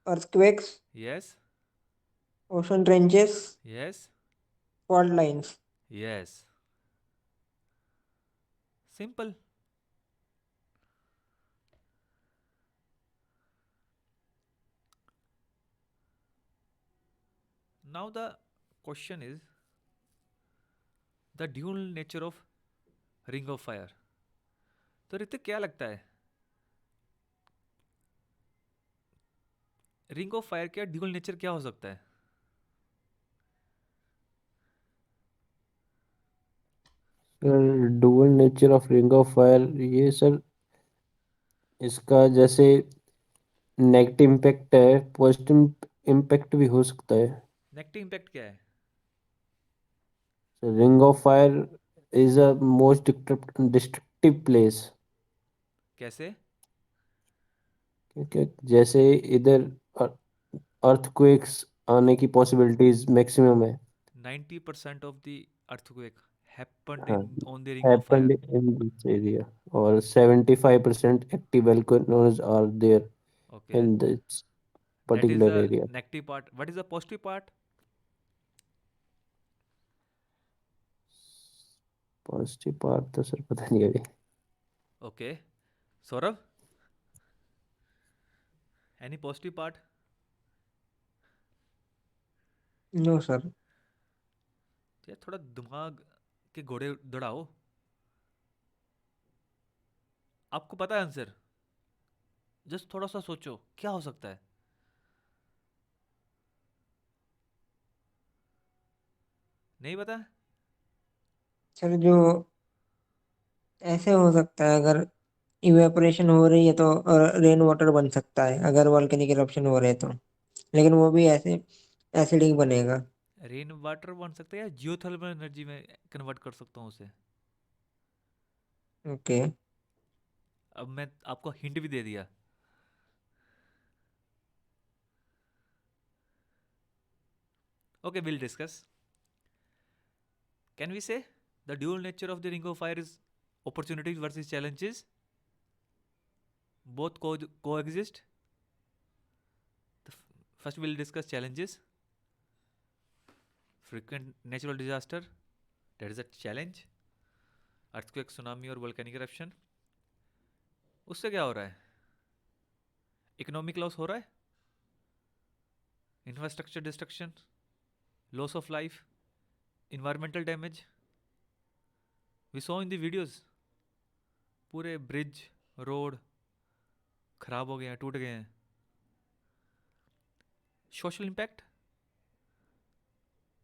Speaker 9: Earthquakes.
Speaker 1: Yes.
Speaker 9: Ocean trenches.
Speaker 1: Yes.
Speaker 9: Fault lines.
Speaker 1: Yes. Simple. now the question is the dual nature of ring of fire. तो ऋतिक क्या लगता है, ring of fire का dual nature क्या हो सकता है?
Speaker 10: Sir dual nature of ring of fire, ये सर इसका जैसे नेगेटिव इम्पैक्ट है, पॉजिटिव इम्पैक्ट भी हो सकता है।
Speaker 1: नेगेटिव इम्पैक्ट क्या है?
Speaker 10: Ring of fire is a most destructive place,
Speaker 1: कैसे?
Speaker 10: क्योंकि जैसे इधर अर्थक्वेक्स आने की पॉसिबिलिटीज मैक्सिमम है।
Speaker 1: 90% of the earthquake happened
Speaker 10: हाँ,
Speaker 1: on the ring of fire.
Speaker 10: happened in this area, और 75% active volcanoes are there
Speaker 1: Okay,
Speaker 10: in this
Speaker 1: that is
Speaker 10: particular
Speaker 1: the
Speaker 10: area.
Speaker 1: negative part. What is the positive part?
Speaker 10: Positive part तो sir पता नहीं अभी।
Speaker 1: Okay, Saurabh, any positive part?
Speaker 9: No sir.
Speaker 1: यार थोड़ा दिमाग के घोड़े दौड़ाओ, आपको पता है आंसर, जस्ट थोड़ा सा सोचो क्या हो सकता है। नहीं पता?
Speaker 9: सर जो ऐसे हो सकता है, अगर इवेपोरेशन हो रही है तो रेन वाटर बन सकता है, अगर वॉल्केनिक इरप्शन हो रहे हैं तो। लेकिन वो भी ऐसे एसिड ही बनेगा।
Speaker 1: रेन वाटर बन सकता है या जियोथर्मल एनर्जी में कन्वर्ट कर सकता हूँ उसे।
Speaker 9: ओके।
Speaker 1: अब मैं आपको हिंट भी दे दिया। Okay, we'll discuss. Can we say the dual nature of the ring of fire is opportunities versus challenges? Both coexist. First, we'll discuss challenges. Frequent natural disaster, that is a challenge. Earthquake, tsunami और volcanic eruption. उससे क्या हो रहा है? Economic loss हो रहा है, infrastructure destruction, loss of life, environmental damage. We saw in the videos, पूरे ब्रिज रोड खराब हो गए हैं, टूट गए हैं। सोशल इम्पैक्ट,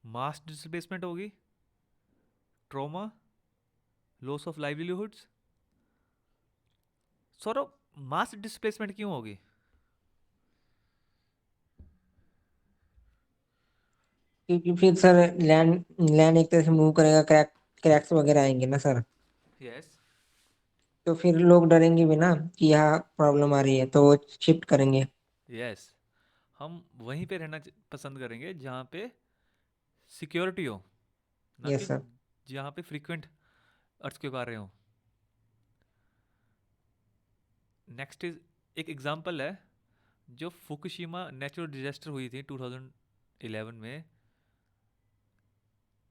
Speaker 1: मास डिस्प्लेसमेंट होगी, trauma, loss of livelihoods. Saurabh, mass displacement क्यों होगी?
Speaker 9: क्योंकि फिर सर लैंड लैंड एक तरह से मूव करेगा, क्रैक्स वगैरह आएंगे ना सर।
Speaker 1: यस,
Speaker 9: तो फिर लोग डरेंगे भी ना कि यहाँ प्रॉब्लम आ रही है, तो वो शिफ्ट करेंगे।
Speaker 1: यस, हम वहीं पे रहना पसंद करेंगे जहाँ पे सिक्योरिटी हो, ना कि
Speaker 9: यस सर।
Speaker 1: जहाँ पे फ्रीक्वेंट अर्थक्वेक आ रहे हो। नेक्स्ट इज एक एग्जांपल है, जो फुकुशिमा नेचुरल डिजास्टर हुई थी 2011 में।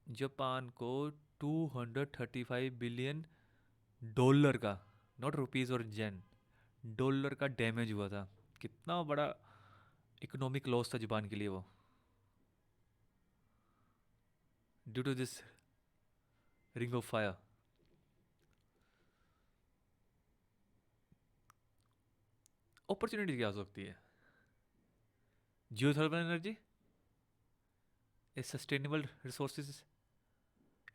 Speaker 1: जापान को 235 बिलियन डॉलर का, नॉट रुपीस और जेन, डॉलर का डैमेज हुआ था। कितना बड़ा इकोनॉमिक लॉस था जापान के लिए वो, due to this ring of fire. Opportunity क्या हो सकती है? Geothermal energy is sustainable resources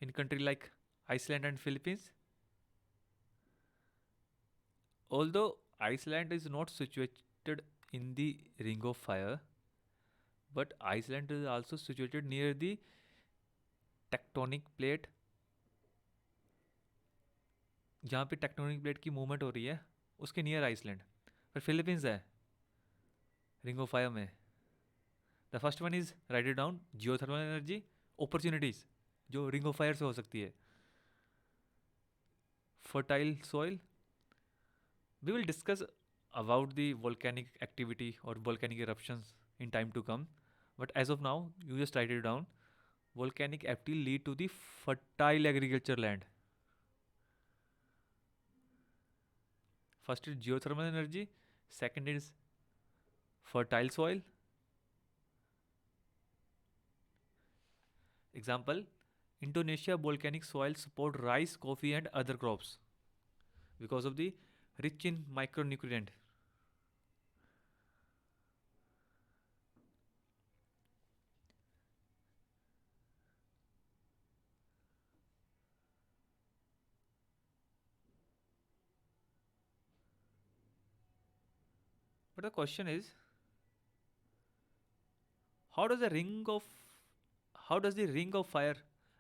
Speaker 1: in country like Iceland and Philippines. Although Iceland is not situated in the ring of fire, but Iceland is also situated near the tectonic plate, जहाँ पे tectonic plate की movement हो रही है उसके near Iceland. पर Philippines है ring of fire में। The first one is write it down, geothermal energy, opportunities जो रिंग ऑफ फायर से हो सकती है। Fertile soil, we will discuss about the volcanic activity और volcanic eruptions in time to come, but as of now you just write it down. Volcanic activity lead to the fertile agriculture land. First is geothermal energy, second is fertile soil, Example, Indonesia volcanic soil support rice, coffee and other crops because of the rich in micronutrient. But the question is, how does the ring of fire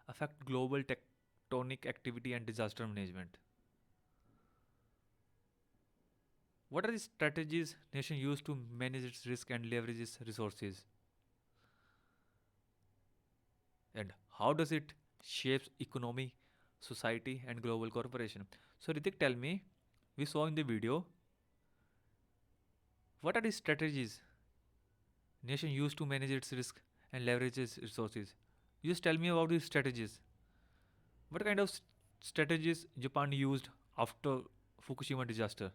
Speaker 1: affect global tectonic activity and disaster management? What are the strategies nation use to manage its risk and leverage its resources? And how does it shapes economy, society and global corporation? So Ritik, tell me, we saw in the video, what are the strategies nation use to manage its risk and leverage its resources? You just tell me about these strategies. What kind of strategies Japan used after Fukushima disaster?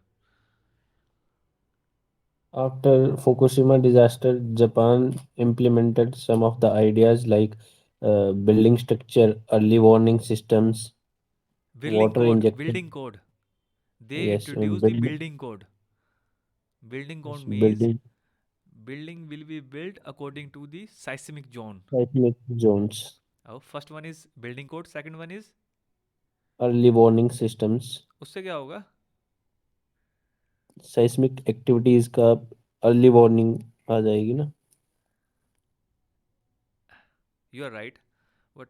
Speaker 10: After Fukushima disaster, Japan implemented some of the ideas like building structure, early warning systems, water injection.
Speaker 1: Building code. They
Speaker 10: Yes,
Speaker 1: introduced the building code. Building code means
Speaker 10: building
Speaker 1: building will be built according to the seismic zone.
Speaker 10: seismic zones,
Speaker 1: First one is building code, second one is
Speaker 10: early warning systems,
Speaker 1: उससे क्या होगा?
Speaker 10: seismic activities का early warning आ जाएगी ना.
Speaker 1: You are right, but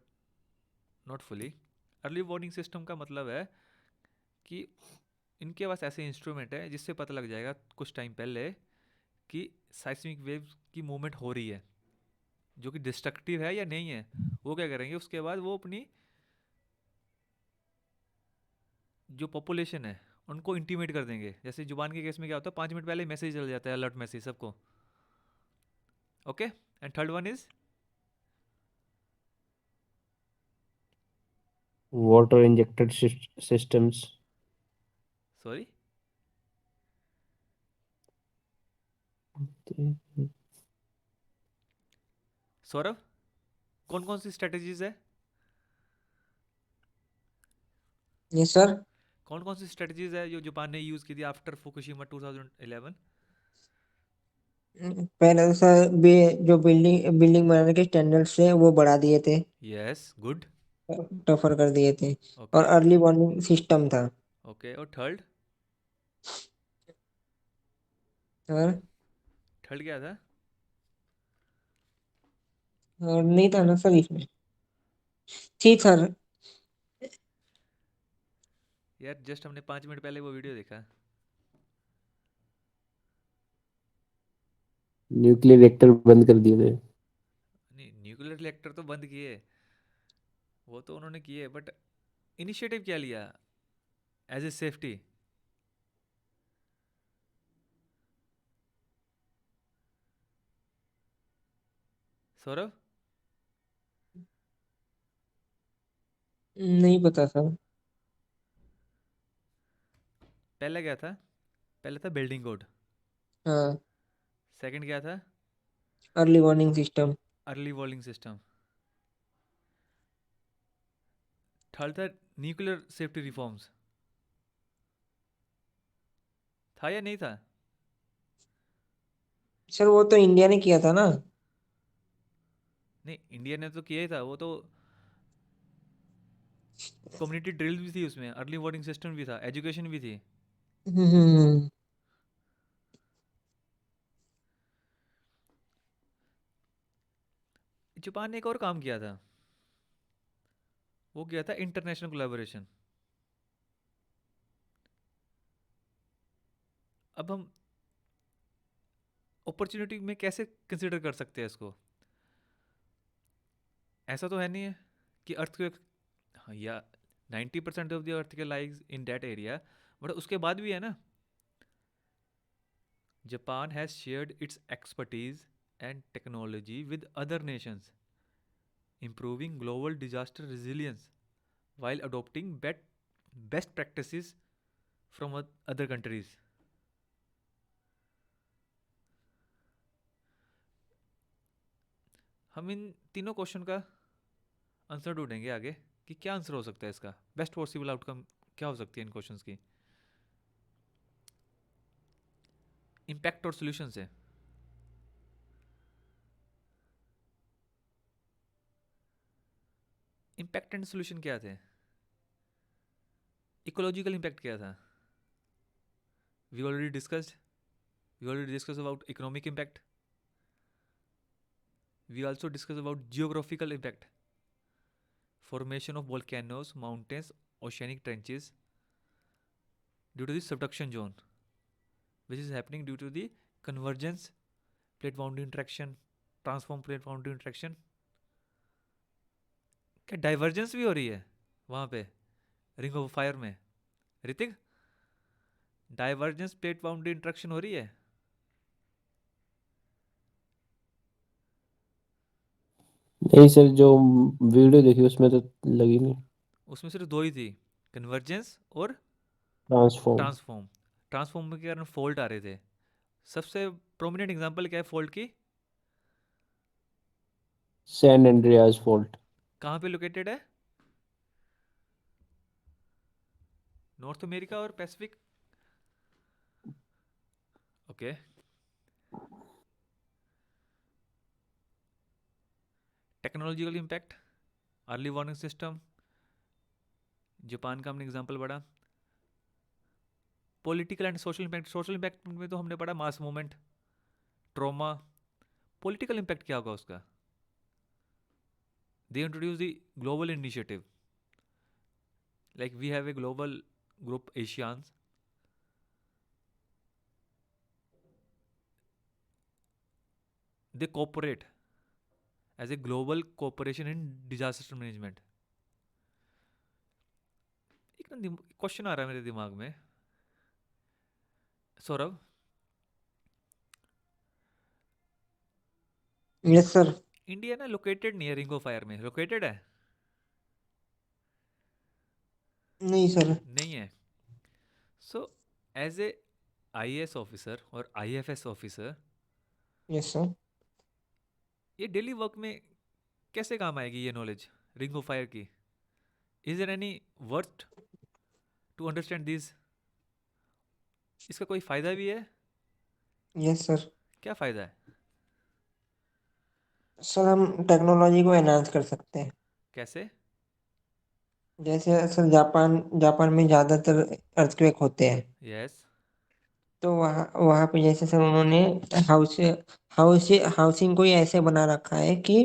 Speaker 1: not fully. Early warning system का मतलब है कि इनके पास ऐसे इंस्ट्रूमेंट है जिससे पता लग जाएगा कुछ टाइम पहले कि साइस्मिक वेव की मूवमेंट हो रही है, जो कि डिस्ट्रक्टिव है या नहीं है. वो क्या करेंगे, उसके बाद वो अपनी जो पॉपुलेशन है उनको इंटीमेट कर देंगे. जैसे जुबान के केस में क्या होता है, 5 मिनट पहले मैसेज चल जाता है, अलर्ट मैसेज सबको. Okay. And third one is
Speaker 10: Water injected systems.
Speaker 1: Sorry, Saurabh, कौन कौन सी स्ट्रेटजीज है?
Speaker 9: Yes sir.
Speaker 1: कौन कौन सी स्ट्रेटजीज है जो जापान ने यूज की थी आफ्टर फुकुशिमा 2011?
Speaker 9: पहले तो सर जो बिल्डिंग बिल्डिंग बनाने के स्टैंडर्ड्स थे वो बढ़ा दिए थे,
Speaker 1: यस, गुड.
Speaker 9: टफर कर दिए थे, और
Speaker 1: ओके.
Speaker 9: अर्ली वार्निंग सिस्टम था.
Speaker 1: ओके. और थर्ड?
Speaker 9: सर
Speaker 1: थर्ड क्या था?
Speaker 9: और नहीं था ना सर इसमें. थी सर.
Speaker 1: यार जस्ट हमने 5 मिनट पहले वो वीडियो देखा.
Speaker 10: न्यूक्लियर रिएक्टर बंद कर दिए थे.
Speaker 1: नहीं, न्यूक्लियर रिएक्टर तो बंद किए, वो तो उन्होंने किए, बट इनिशिएटिव क्या लिया एज ए सेफ्टी? सौरभ,
Speaker 9: नहीं पता सर.
Speaker 1: पहला क्या था? पहला था बिल्डिंग कोड.
Speaker 9: हाँ,
Speaker 1: सेकंड क्या था?
Speaker 9: Early warning system.
Speaker 1: Early warning system. Third था न्यूक्लियर सेफ्टी रिफॉर्म्स. था या नहीं था?
Speaker 9: सर वो तो इंडिया ने किया था ना.
Speaker 1: नहीं, इंडिया ने तो किया ही था वो तो. कम्युनिटी ड्रिल भी थी उसमें, अर्ली वार्निंग सिस्टम भी था, एजुकेशन भी थी.
Speaker 9: हम्म.
Speaker 1: जापान ने एक और काम किया था, वो किया था इंटरनेशनल कोलैबोरेशन. अब हम अपॉर्चुनिटी में कैसे कंसिडर कर सकते हैं इसको? ऐसा तो है नहीं है कि अर्थ को या 90% ऑफ द अर्थ के lies in that area, but उसके बाद भी है ना. Japan has shared it's expertise and technology with other Nations, improving global disaster resilience while adopting best practices from other countries. हम इन तीनों क्वेश्चन का आंसर ढूंढेंगे आगे कि क्या आंसर हो सकता है इसका, बेस्ट पॉसिबल आउटकम क्या हो सकती है इन क्वेश्चंस की। इम्पैक्ट और सॉल्यूशन से इम्पैक्ट एंड सॉल्यूशन क्या थे? इकोलॉजिकल इम्पैक्ट क्या था? We already discussed about economic impact, we also discuss about geographical impact, formation of volcanoes, mountains, oceanic trenches due to the subduction zone, which is happening due to the convergence, plate boundary interaction, transform plate boundary interaction. क्या divergence भी हो रही है वहां पे ring of fire में? Hrithik, divergence plate boundary interaction हो रही है?
Speaker 10: नहीं सर, जो वीडियो देखी उसमें तो लगी नहीं।
Speaker 1: उसमें सिर्फ दो ही थी, कन्वर्जेंस और
Speaker 10: ट्रांसफॉर्म।
Speaker 1: ट्रांसफॉर्म। ट्रांसफॉर्म के कारण फॉल्ट आ रहे थे। सबसे प्रोमिनेंट एग्जांपल क्या है फॉल्ट की?
Speaker 10: San Andreas fault.
Speaker 1: कहाँ पे लोकेटेड है? नॉर्थ अमेरिका और Pacific. Okay, technological impact, early warning system, Japan का हमने एग्जांपल पढ़ा। Political and social impact, social impact में तो हमने पढ़ा mass movement, trauma. Political impact क्या होगा उसका? They introduce the global initiative, like we have a global group ASEANs, they cooperate as a global cooperation in disaster management. एक ना question आ रहा है मेरे दिमाग में सौरभ।
Speaker 9: Yes sir.
Speaker 1: इंडिया ना लोकेटेड नहीं है रिंग ऑफ फायर में, लोकेटेड है?
Speaker 9: नहीं सर।
Speaker 1: नहीं है। So as a IAS officer और आईएफएस ऑफिसर,
Speaker 9: यस सर।
Speaker 1: ये डेली वर्क में कैसे काम आएगी ये नॉलेज रिंग ऑफ फायर की? Is there any worth to understand this? इसका कोई फायदा भी है?
Speaker 9: Yes sir.
Speaker 1: क्या फायदा है?
Speaker 9: सर हम टेक्नोलॉजी को एनहांस कर सकते हैं।
Speaker 1: कैसे?
Speaker 9: जैसे सर जापान जापान में ज़्यादातर अर्थक्वेक होते हैं।
Speaker 1: यस।
Speaker 9: तो वहाँ वहाँ पे जैसे सर उन्होंने हाउस हाउस हाउसिंग को ही ऐसे बना रखा है कि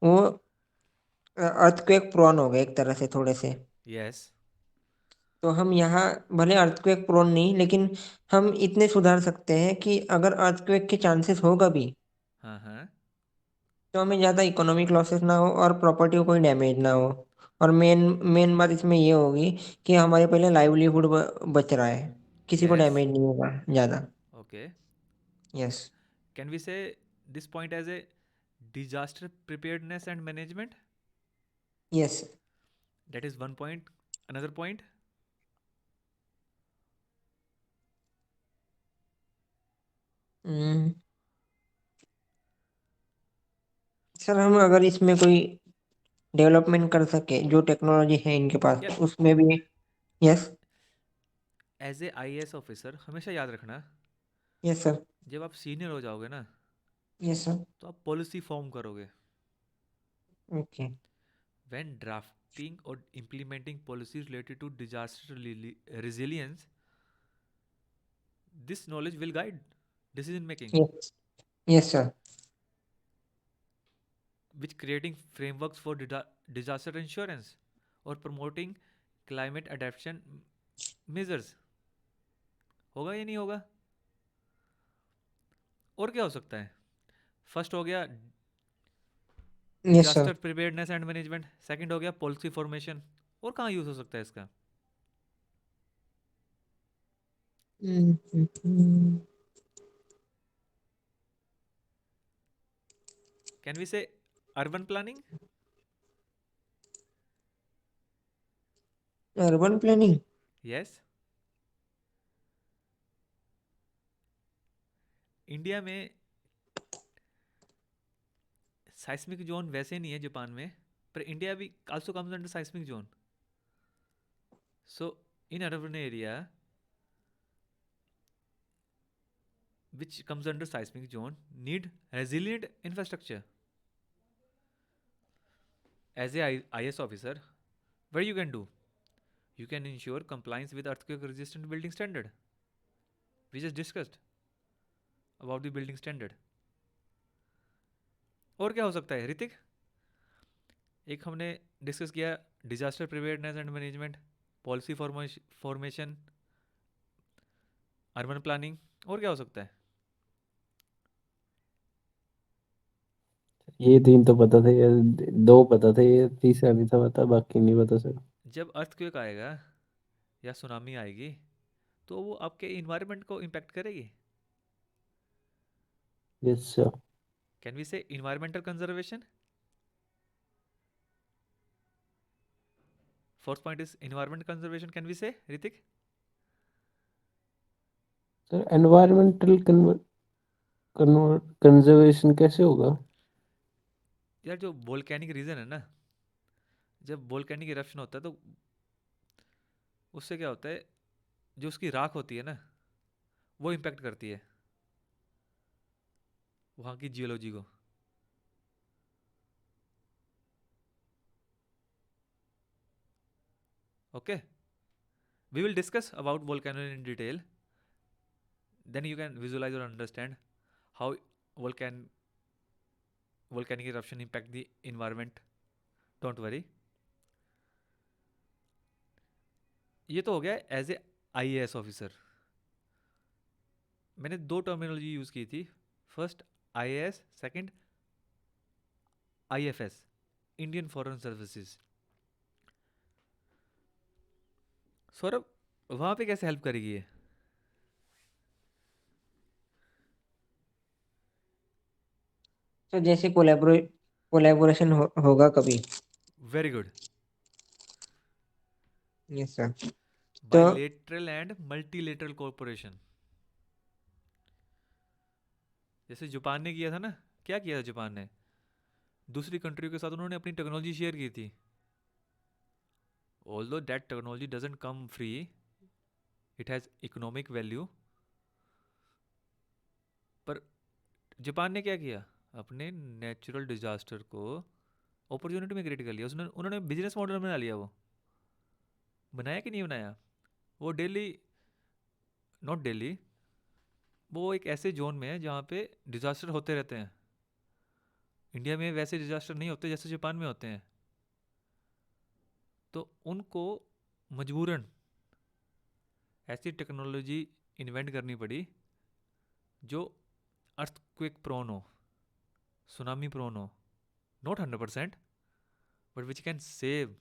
Speaker 9: वो अर्थक्वेक प्रोन हो गए एक तरह से थोड़े से।
Speaker 1: यस।
Speaker 9: तो हम यहाँ भले अर्थक्वेक प्रोन नहीं, लेकिन हम इतने सुधार सकते हैं कि अगर अर्थक्वेक के चांसेस होगा भी
Speaker 1: हाँ हाँ।
Speaker 9: तो हमें ज़्यादा इकोनॉमिक लॉसेस ना हो और प्रॉपर्टी को कोई डैमेज ना हो। और मेन मेन बात इसमें ये होगी कि हमारे पहले लाइवलीहुड बच रहा है, किसी को
Speaker 1: यस।
Speaker 9: डैमेज नहीं होगा ज़्यादा।
Speaker 1: Okay,
Speaker 9: yes.
Speaker 1: Can we say this point as a disaster preparedness and management?
Speaker 9: Yes.
Speaker 1: That is one point. Another point?
Speaker 9: Sir हम अगर इसमें कोई डेवलपमेंट कर सके, जो टेक्नोलॉजी है इनके पास
Speaker 1: यार
Speaker 9: उसमें भी। Yes.
Speaker 1: As a IAS officer हमेशा याद रखना,
Speaker 9: यस सर।
Speaker 1: जब आप सीनियर हो जाओगे ना
Speaker 9: यस सर।
Speaker 1: तो आप पॉलिसी फॉर्म करोगे।
Speaker 9: Okay.
Speaker 1: When drafting or implementing policies related to disaster resilience, this knowledge will guide decision making,
Speaker 9: yes. Yes sir.
Speaker 1: which creating frameworks for disaster insurance or promoting climate adaptation measures. होगा या नहीं होगा? और क्या हो सकता है? फर्स्ट हो गया
Speaker 9: yes sir.
Speaker 1: Disaster preparedness and management, second हो गया पॉलिसी फॉर्मेशन। और कहाँ यूज हो सकता है इसका? कैन वी से urban planning?
Speaker 9: Urban planning.
Speaker 1: Yes. India में साइस्मिक जोन वैसे नहीं है जापान में, but India also comes under seismic zone. So in urban area which comes under seismic zone need resilient infrastructure. As a IS officer, what you can do? You can ensure compliance with earthquake resistant building standard. We just discussed about the building standard. और क्या हो सकता है ऋतिक? एक हमने discuss किया disaster preparedness and management, policy formation, urban planning, और क्या हो सकता है?
Speaker 10: ये 3 तो पता थे, ये 2 पता थे, ये तीसरा नहीं था पता, बाकी नहीं पता सर।
Speaker 1: जब अर्थक्वेक आएगा या सुनामी आएगी तो वो आपके इन्वायरमेंट को इम्पैक्ट करेगी.
Speaker 10: Yes sir.
Speaker 1: Can we say environmental conservation? Fourth point is environment conservation. Can we say Hrithik?
Speaker 10: Sir environmental conservation कैसे होगा?
Speaker 1: यार जो वोल्केनिक रीजन है ना, जब वोल्केनिक इरप्शन होता है तो उससे क्या होता है, जो उसकी राख होती है ना वो इम्पैक्ट करती है वहाँ की जियोलॉजी को. Okay, we will discuss about volcano in detail. Then you can visualize or understand how volcanic eruption impact the environment. Don't worry. ये तो हो गया एज ए IAS ऑफिसर. मैंने 2 टर्मिनोलॉजी यूज की थी. First IAS, second IFS, Indian foreign services. Saurabh, वहां पे कैसे हेल्प करेगी ये?
Speaker 9: तो जैसे कोलैबोरेशन होगा कभी.
Speaker 1: Very good.
Speaker 9: Yes sir. तो
Speaker 1: बायलेटरल एंड मल्टीलेटरल कोऑपरेशन. जैसे जापान ने किया था ना, क्या किया था जापान ने? दूसरी कंट्रियों के साथ उन्होंने अपनी टेक्नोलॉजी शेयर की थी. Although that technology doesn't come free, it has economic value. पर जापान ने क्या किया? अपने नेचुरल डिजास्टर को अपॉर्चुनिटी में क्रिएट कर लिया. उन्होंने बिजनेस मॉडल बना लिया. वो बनाया कि नहीं बनाया? वो नॉट डेली, वो एक ऐसे जोन में है जहाँ पे डिजास्टर होते रहते हैं. इंडिया में वैसे डिजास्टर नहीं होते जैसे जापान में होते हैं. तो उनको मजबूरन ऐसी टेक्नोलॉजी इन्वेंट करनी पड़ी जो अर्थक्वेक प्रोन हो, सुनामी प्रोन हो. Not 100%, but which can save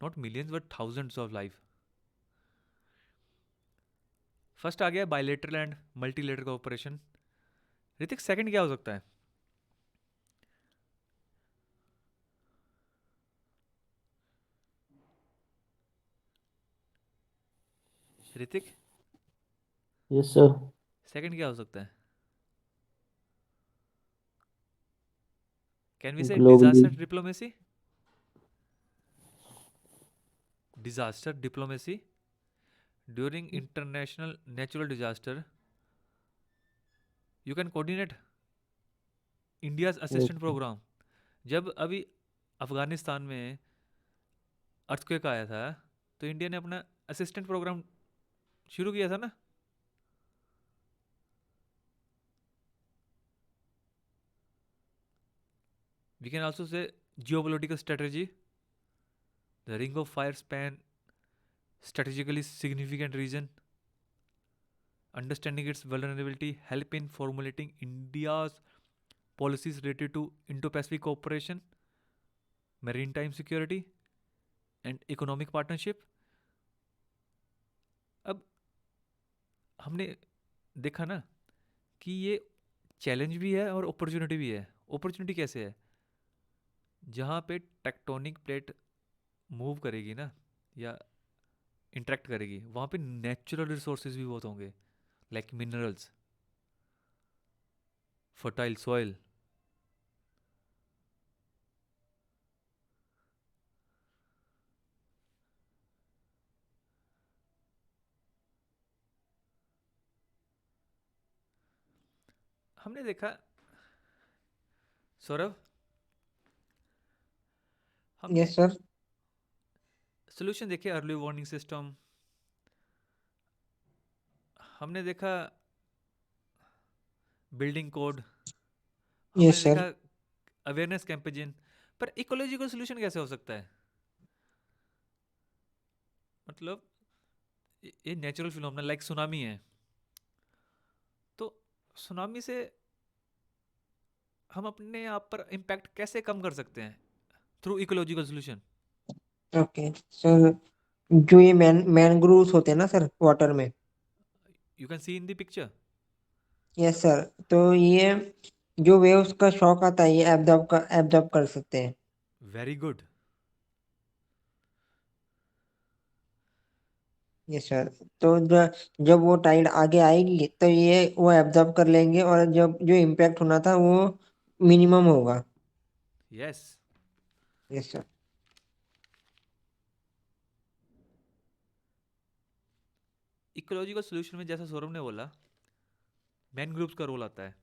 Speaker 1: not millions but thousands of life. First आ गया bilateral and multilateral cooperation. Hrithik, second क्या हो सकता है? Hrithik,
Speaker 10: yes sir.
Speaker 1: सेकंड क्या हो सकता है? कैन वी से
Speaker 10: globally
Speaker 1: disaster diplomacy? Disaster diplomacy during international natural disaster. You can coordinate India's assistance program. जब अभी अफगानिस्तान में अर्थक्वेक आया था तो इंडिया ने अपना असिस्टेंट प्रोग्राम शुरू किया था ना. We can also say geopolitical strategy. The Ring of Fire span strategically significant region. Understanding its vulnerability help in formulating India's policies related to Indo-Pacific cooperation, maritime security, and economic partnership. अब हमने देखा ना कि ये challenge भी है और opportunity भी है. अपॉर्चुनिटी कैसे है? जहाँ पे टेक्टोनिक प्लेट मूव करेगी ना या इंटरेक्ट करेगी, वहाँ पे नेचुरल रिसोर्सेज भी बहुत होंगे, लाइक मिनरल्स, फर्टाइल सॉइल. हमने देखा सौरभ, हमने
Speaker 9: यस सर।
Speaker 1: सोल्यूशन देखे, अर्ली वार्निंग सिस्टम, हमने देखा बिल्डिंग कोड, हमने
Speaker 9: यस सर।
Speaker 1: देखा अवेयरनेस कैंपेन, पर इकोलॉजिकल सोल्यूशन कैसे हो सकता है? मतलब ये नेचुरल फिनोमेना लाइक सुनामी है, तो सुनामी से हम अपने आप पर इम्पैक्ट कैसे कम कर सकते हैं through ecological solution?
Speaker 9: Okay sir, जो ये मैनग्रोव्स होते हैं ना सर वाटर में।
Speaker 1: You can see in the picture.
Speaker 9: Yes sir, तो ये जो वेव्स का शॉक आता है ये एब्जॉर्ब कर सकते हैं।
Speaker 1: Very good.
Speaker 9: यस सर, तो जब वो टाइड आगे आएगी तो ये वो एब्जॉर्ब कर लेंगे और जब जो इम्पैक्ट होना था वो मिनिमम होगा।
Speaker 1: Yes.
Speaker 9: Yes sir.
Speaker 1: Ecological solution में जैसा सौरभ ने बोला, मैनग्रोव्स का रोल आता है।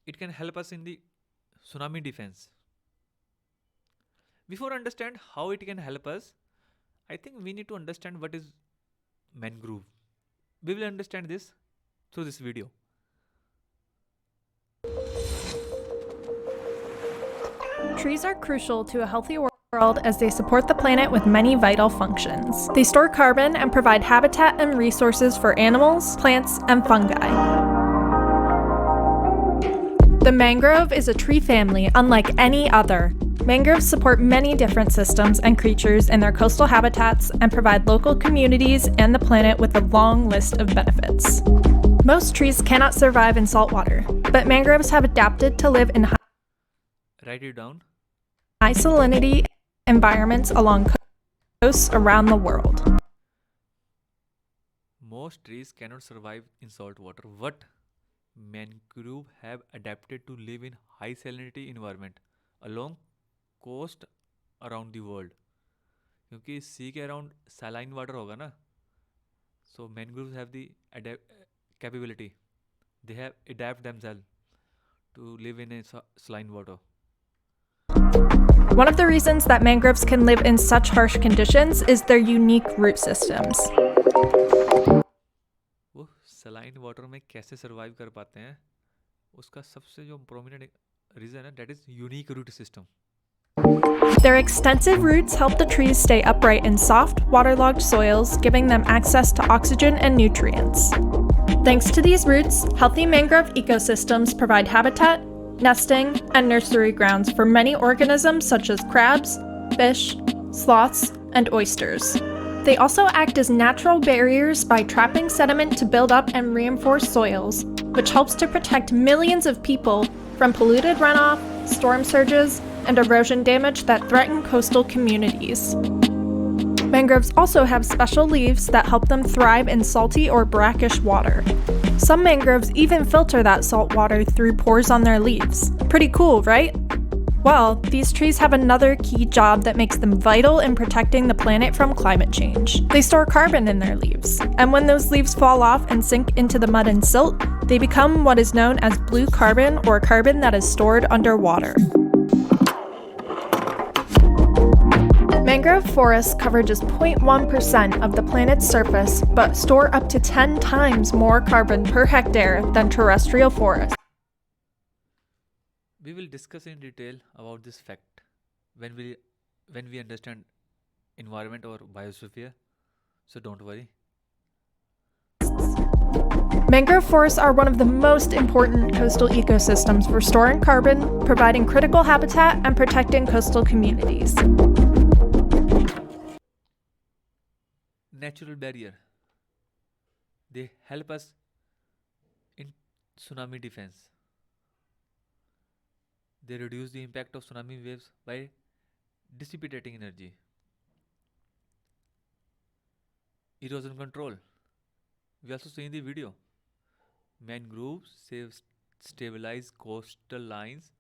Speaker 1: It can help us in the tsunami defence. Before understand how it can help us, I think we need to understand what is mangrove. We will understand this through this video.
Speaker 16: Trees are crucial to a healthy world as they support the planet with many vital functions. They store carbon and provide habitat and resources for animals, plants, and fungi. The mangrove is a tree family unlike any other. Mangroves support many different systems and creatures in their coastal habitats and provide local communities and the planet with a long list of benefits. Most trees cannot survive in salt water, but mangroves have adapted to live in
Speaker 1: Write it down.
Speaker 16: high salinity environments along coasts around the world.
Speaker 1: Most trees cannot survive in salt water, but mangrove have adapted to live in high salinity environment along coast around the world. क्योंकि सी के around saline water होगा ना, so mangroves have the capability, they have adapt themselves to live in a saline water.
Speaker 16: One of the reasons that mangroves can live in such harsh conditions is their unique root systems.
Speaker 1: वो saline water में कैसे survive कर पाते हैं, उसका सबसे जो prominent reason है, that is unique root system.
Speaker 16: Their extensive roots help the trees stay upright in soft, waterlogged soils, giving them access to oxygen and nutrients. Thanks to these roots, healthy mangrove ecosystems provide habitat, nesting, and nursery grounds for many organisms such as crabs, fish, sloths, and oysters. They also act as natural barriers by trapping sediment to build up and reinforce soils, which helps to protect millions of people from polluted runoff, storm surges, and erosion damage that threaten coastal communities. Mangroves also have special leaves that help them thrive in salty or brackish water. Some mangroves even filter that salt water through pores on their leaves. Pretty cool, right? Well, these trees have another key job that makes them vital in protecting the planet from climate change. They store carbon in their leaves, and when those leaves fall off and sink into the mud and silt, they become what is known as blue carbon, or carbon that is stored underwater. Mangrove forests cover just 0.1% of the planet's surface, but store up to 10 times more carbon per hectare than terrestrial forests.
Speaker 1: We will discuss in detail about this fact when we understand environment or biosphere, so don't worry.
Speaker 16: Mangrove forests are one of the most important coastal ecosystems for storing carbon, providing critical habitat, and protecting coastal communities.
Speaker 1: Natural barrier. They help us in tsunami defense. They reduce the impact of tsunami waves by dissipating energy. Erosion control. We also see in the video. Mangroves stabilize coastal lines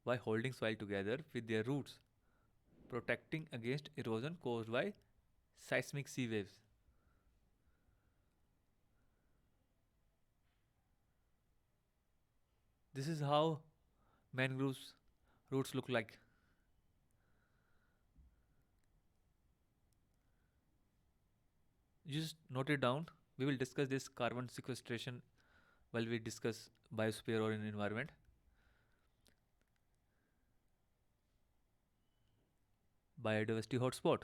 Speaker 1: by holding soil together with their roots, protecting against erosion caused by seismic sea waves. This is how mangroves roots look like. You just note it down. We will discuss this carbon sequestration while we discuss biosphere or in environment. Biodiversity hotspot.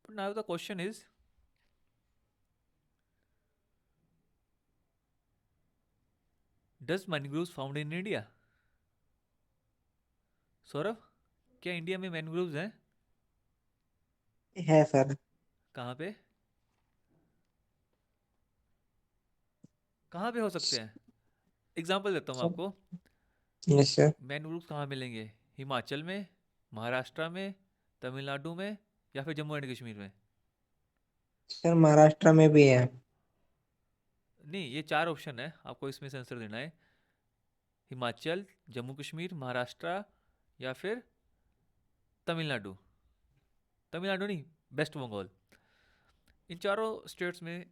Speaker 1: But now the question is, does mangroves found in India? Saurabh, क्या India में mangroves हैं?
Speaker 9: है sir.
Speaker 1: कहाँ पे? कहाँ पे हो सकते हैं? एग्जाम्पल देता हूँ आपको।
Speaker 9: Yes sir.
Speaker 1: मैनग्रोव्स कहाँ मिलेंगे? हिमाचल में, महाराष्ट्र में, तमिलनाडु में या फिर जम्मू एंड कश्मीर में?
Speaker 9: सर महाराष्ट्र में भी है।
Speaker 1: नहीं, ये 4 ऑप्शन है, आपको इसमें से आंसर देना है। हिमाचल, जम्मू कश्मीर, महाराष्ट्र या फिर तमिलनाडु। तमिलनाडु नहीं, वेस्ट बंगाल। इन चारों स्टेट्स में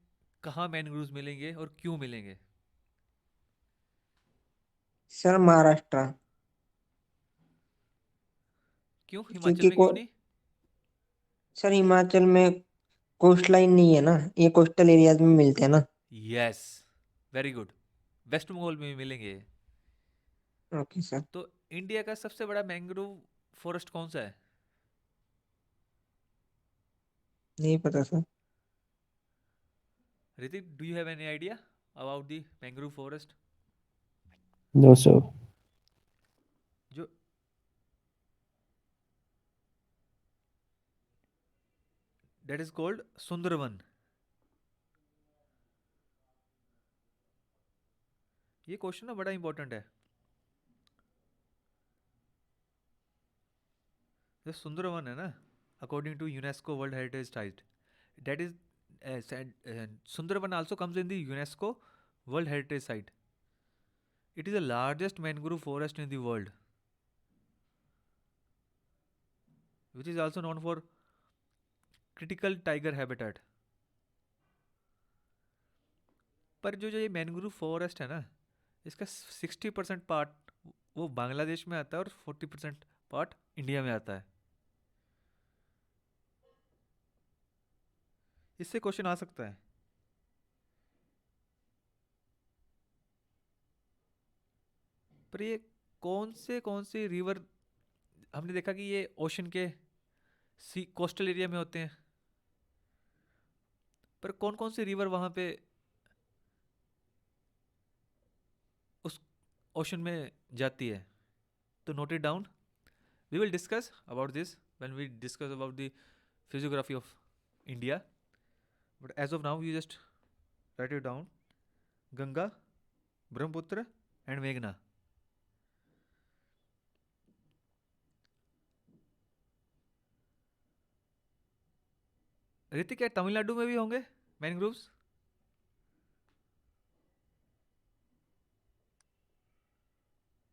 Speaker 1: कहाँ मैनग्रोव्स मिलेंगे और क्यों मिलेंगे?
Speaker 9: सर महाराष्ट्र।
Speaker 1: क्यों हिमाचल
Speaker 9: क्योंकि
Speaker 1: में क्यों नहीं?
Speaker 9: सर हिमाचल में कोस्ट लाइन नहीं है ना, ये कोस्टल एरियाज में मिलते हैं ना।
Speaker 1: Yes, very good. West Bengal में भी मिलेंगे।
Speaker 9: Okay sir.
Speaker 1: तो इंडिया का सबसे बड़ा मैंग्रोव फॉरेस्ट कौन सा है?
Speaker 9: नहीं पता sir.
Speaker 1: Hrithik, do you have any idea about the mangrove forest?
Speaker 10: No sir.
Speaker 1: जो that is called सुंदरवन। ये क्वेश्चन ना बड़ा इंपॉर्टेंट है। जो सुंदरवन है ना, according to UNESCO world heritage site, that is Sundarban also comes in the UNESCO World Heritage Site. It is the largest mangrove forest in the world, which is also known for critical tiger habitat. पर जो ये mangrove forest है ना, इसका 60% part वो बांग्लादेश में आता है और 40% पार्ट इंडिया में आता है। इससे क्वेश्चन आ सकता है, पर ये कौन से रिवर, हमने देखा कि ये ओशन के सी कोस्टल एरिया में होते हैं, पर कौन सी रिवर वहां पे उस ओशन में जाती है? तो note it down. We will discuss about this when we discuss about the physiography of India, but as of now you just write it down. Ganga, Brahmaputra and मेघना। ऋतिक, क्या तमिलनाडु में भी होंगे mangroves?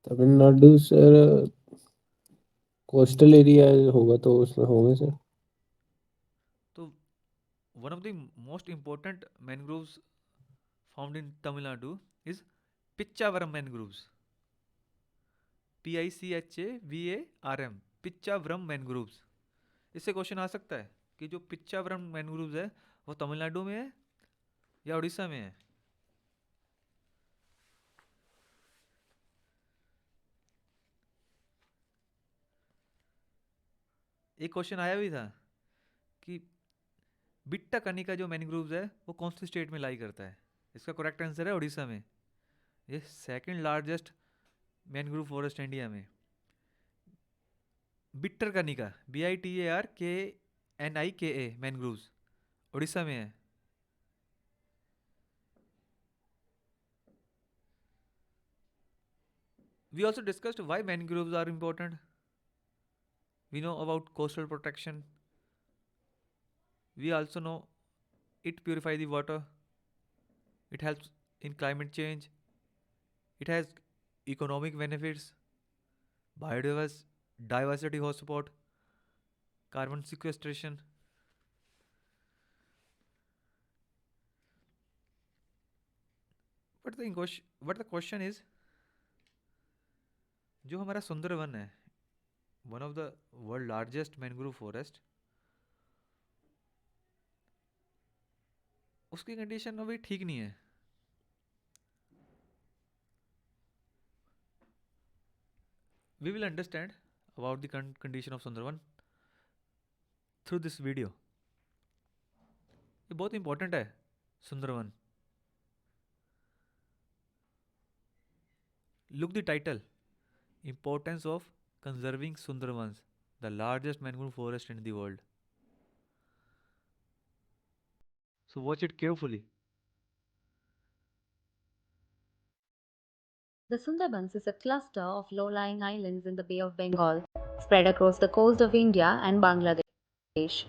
Speaker 10: Tamil Nadu sir coastal area होगा तो उसमें होंगे सर।
Speaker 1: तो one of the most important mangroves found in Tamil Nadu is Pichavaram mangroves. PICHAVARM, Pichavaram mangroves. इससे क्वेश्चन आ सकता है कि जो पिच्चावरम मैनग्रोव्स है वो तमिलनाडु में है या उड़ीसा में है? एक क्वेश्चन आया भी था कि बिट्टा कनिका जो मैनग्रोव्स है वो कौन सी स्टेट में लाई करता है? इसका करेक्ट आंसर है उड़ीसा में। ये second largest mangrove forest India में। बिट्टर कनिका, BITARKNIKA मैनग्रोव्स उड़ीसा में है। We also discussed why mangroves are important. We know about coastal protection. We also know it purifies the water. It helps in climate change. It has economic benefits, biodiversity hotspot, carbon sequestration. But the question is, जो हमारा सुंदरवन है, one of the world largest mangrove forest, उसकी condition अभी ठीक नहीं है. We will understand about the condition of Sundarban through this video. ये बहुत इंपॉर्टेंट है Sundarban. Look the title, Importance of Conserving Sundarbans, the largest mangrove forest in the world. So watch it carefully.
Speaker 3: The Sundarbans is a cluster of low-lying islands in the Bay of Bengal, spread across the coast of India and Bangladesh.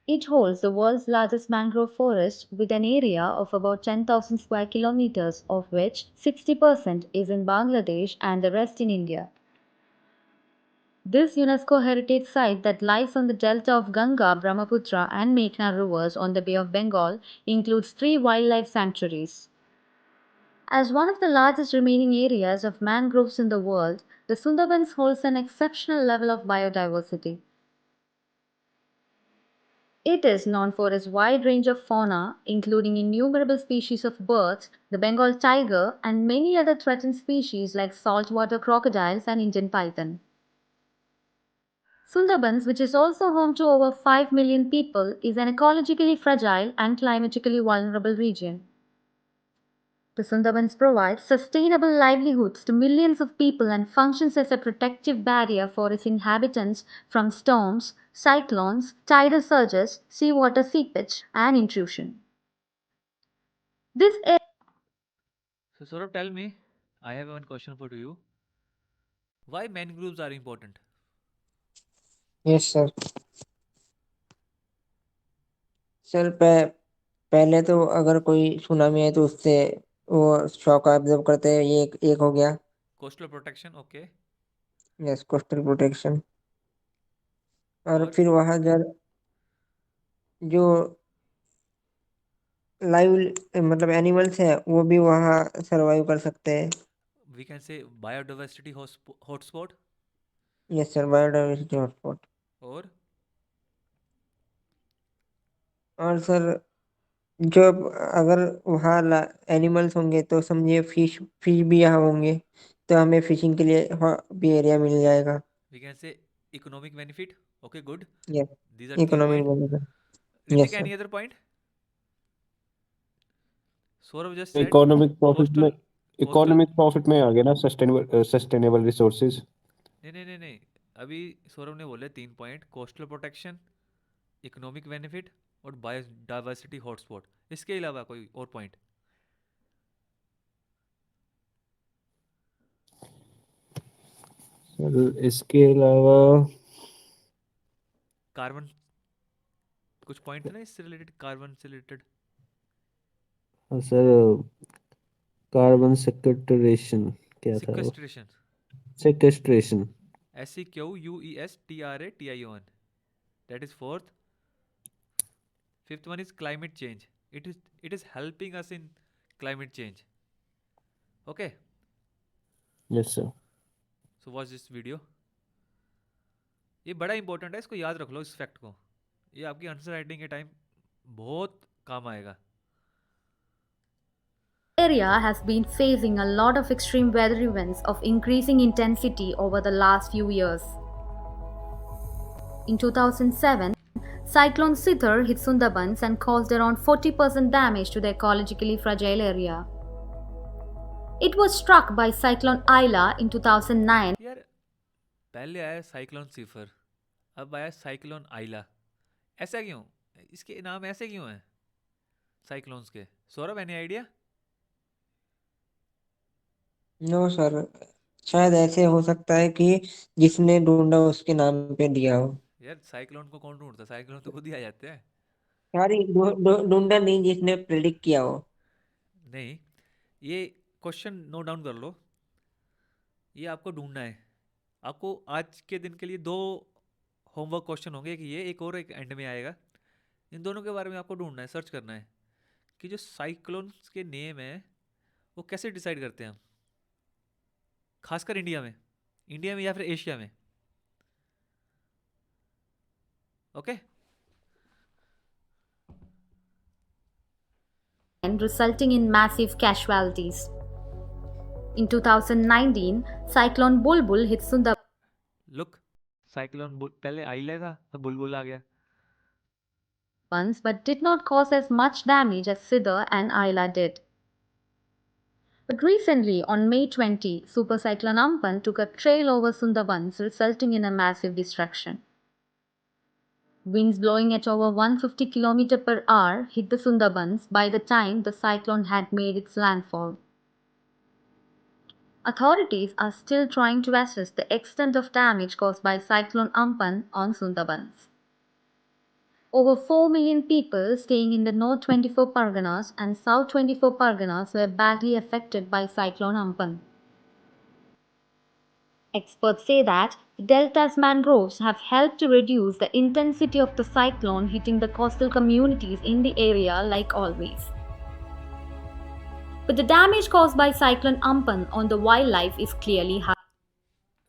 Speaker 3: It holds the world's largest mangrove forest with an area of about 10,000 square kilometers, of which 60% is in Bangladesh and the rest in India. This UNESCO heritage site that lies on the delta of Ganga, Brahmaputra and Meghna rivers on the Bay of Bengal includes 3 wildlife sanctuaries. As one of the largest remaining areas of mangroves in the world, the Sundarbans holds an exceptional level of biodiversity. It is known for its wide range of fauna, including innumerable species of birds, the Bengal tiger, and many other threatened species like saltwater crocodiles and Indian python. Sundarbans, which is also home to over 5 million people, is an ecologically fragile and climatically vulnerable region. The Sundarbans provide sustainable livelihoods to millions of people and functions as a protective barrier for its inhabitants from storms, cyclones, tidal surges, seawater seepage, and intrusion. This area
Speaker 1: So Saurabh, tell me, I have one question for you. Why mangroves are important?
Speaker 9: Yes sir. Sir पहले तो अगर कोई tsunami है तो उससे वो shock observe करते हैं, ये एक हो गया.
Speaker 1: Coastal protection, okay.
Speaker 9: Yes, coastal protection. और
Speaker 1: और
Speaker 9: फिर वहाँ जो लाइव मतलब एनिमल्स है वो भी वहाँ सरवाइव कर सकते हैं.
Speaker 1: we can say biodiversity hotspot.
Speaker 9: Yes sir, biodiversity hotspot. और सर जब अगर वहाँ एनिमल्स होंगे तो समझिए फिश भी यहाँ होंगे, तो हमें फिशिंग के लिए भी एरिया मिल जाएगा.
Speaker 1: We can say economic benefit. Okay, good.
Speaker 9: Yes,
Speaker 1: These are 3
Speaker 9: economic
Speaker 1: points.
Speaker 9: Benefit.
Speaker 1: Ritik,
Speaker 9: yes sir.
Speaker 1: any other point? Saurabh just said
Speaker 10: economic
Speaker 1: coastal.
Speaker 10: Profit में आ गया ना, सस्टेनेबल रिसोर्सेज.
Speaker 1: नहीं. अभी सौरभ ने बोले 3 point, coastal protection, economic benefit और biodiversity hotspot. इसके अलावा कोई और पॉइंट?
Speaker 10: इसके अलावा
Speaker 1: कार्बन, कुछ पॉइंट थे ना इससे रिलेटेड, कार्बन से रिलेटेड.
Speaker 10: सर कार्बन सेक्वेस्ट्रेशन क्या था वो? सेक्वेस्ट्रेशन.
Speaker 1: SEQUESTRATION. That is 4th. 5th one is climate change. It is helping us in climate change. Okay.
Speaker 10: Yes sir.
Speaker 1: So watch this video. ये बड़ा इंपॉर्टेंट है, इसको याद रख लो, इस फैक्ट को. ये आपकी आंसर राइटिंग के टाइम बहुत काम आएगा.
Speaker 3: area has been facing a lot of extreme weather events of increasing intensity over the last few years. In 2007, Cyclone Sithar hit Sundarbans and caused around 40% damage to the ecologically fragile area. It was struck by Cyclone Aila in 2009.
Speaker 1: यार पहले आया cyclone सिफर, अब आया cyclone आइला. ऐसा क्यों? इसके नाम ऐसे क्यों हैं साइक्लोन्स के? Saurabh, any idea?
Speaker 9: No sir, शायद ऐसे हो सकता है कि जिसने ढूंढा उसके नाम पे दिया हो.
Speaker 1: यार साइक्लोन को कौन ढूंढता? साइक्लोन तो खुद ही आ जाते हैं.
Speaker 9: सॉरी, ढूंढा नहीं, जिसने प्रेडिक्ट किया हो.
Speaker 1: नहीं, ये क्वेश्चन नोट डाउन कर लो. ये आपको ढूंढना है. आपको आज के दिन के लिए 2 होमवर्क क्वेश्चन होंगे, कि ये एक और एक एंड में आएगा. इन दोनों के बारे में आपको ढूंढना है, सर्च करना है कि जो साइक्लोन्स के नेम है वो कैसे डिसाइड करते हैं हम, खासकर इंडिया में या फिर एशिया में? Okay
Speaker 3: and resulting in massive casualties. In 2019, Cyclone Bulbul hit Sundarban.
Speaker 1: Look, cyclone पहले आइला था, अब बुलबुल आ गया.
Speaker 3: But did not cause as much damage as Sidr and Ayla did. But recently, on May 20, Super Cyclone Amphan took a trail over Sundarbans, resulting in a massive destruction. Winds blowing at over 150 km per hour hit the Sundarbans by the time the cyclone had made its landfall. Authorities are still trying to assess the extent of damage caused by Cyclone Amphan on Sundarbans. Over 4 million people staying in the North 24 Parganas and South 24 Parganas were badly affected by Cyclone Amphan. Experts say that the delta's mangroves have helped to reduce the intensity of the cyclone hitting the coastal communities in the area like always. But the damage caused by Cyclone Amphan on the wildlife is clearly high.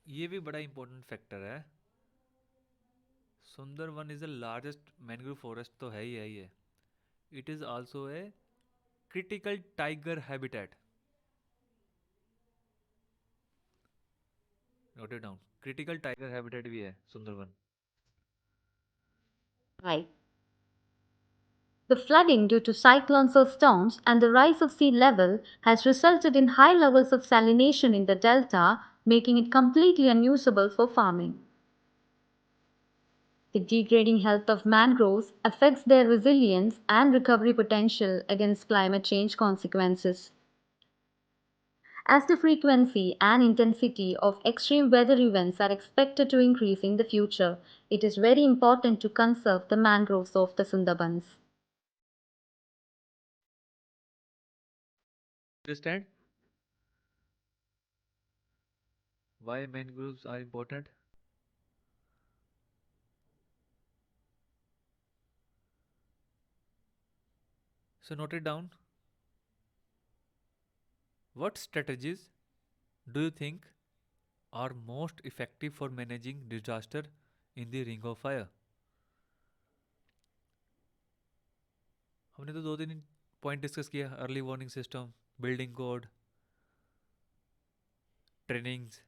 Speaker 1: ये भी बड़ा important factor है. Sundarban is the largest mangrove forest, तो है ही है. It is also a critical tiger habitat. Note it down, critical tiger habitat भी है Sundarban.
Speaker 3: Right. The flooding due to cyclones or storms and the rise of sea level has resulted in high levels of salination in the delta, making it completely unusable for farming. The degrading health of mangroves affects their resilience and recovery potential against climate change consequences. As the frequency and intensity of extreme weather events are expected to increase in the future, it is very important to conserve the mangroves of the Sundarbans.
Speaker 1: Understand why mangroves are important? So note it down. What strategies do you think are most effective for managing disaster in the ring of fire? हमने तो 2-3 point discuss किया. Early warning system, building code, trainings,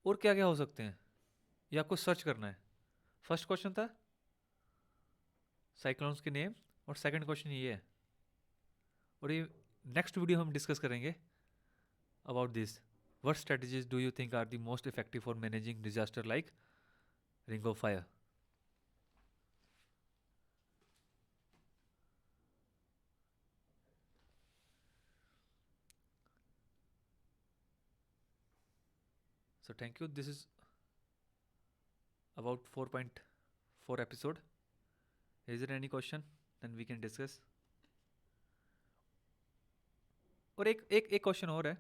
Speaker 1: और क्या क्या हो सकते हैं ये आपको सर्च करना है. फर्स्ट क्वेश्चन था साइक्लोन्स के नेम, और सेकंड क्वेश्चन ये है, और ये नेक्स्ट वीडियो हम डिस्कस करेंगे about this. What strategies do you think are the most effective for managing disaster like ring of fire? So thank you. This is about 4.4 episode. Is there any question? Then we can discuss. और एक question और है.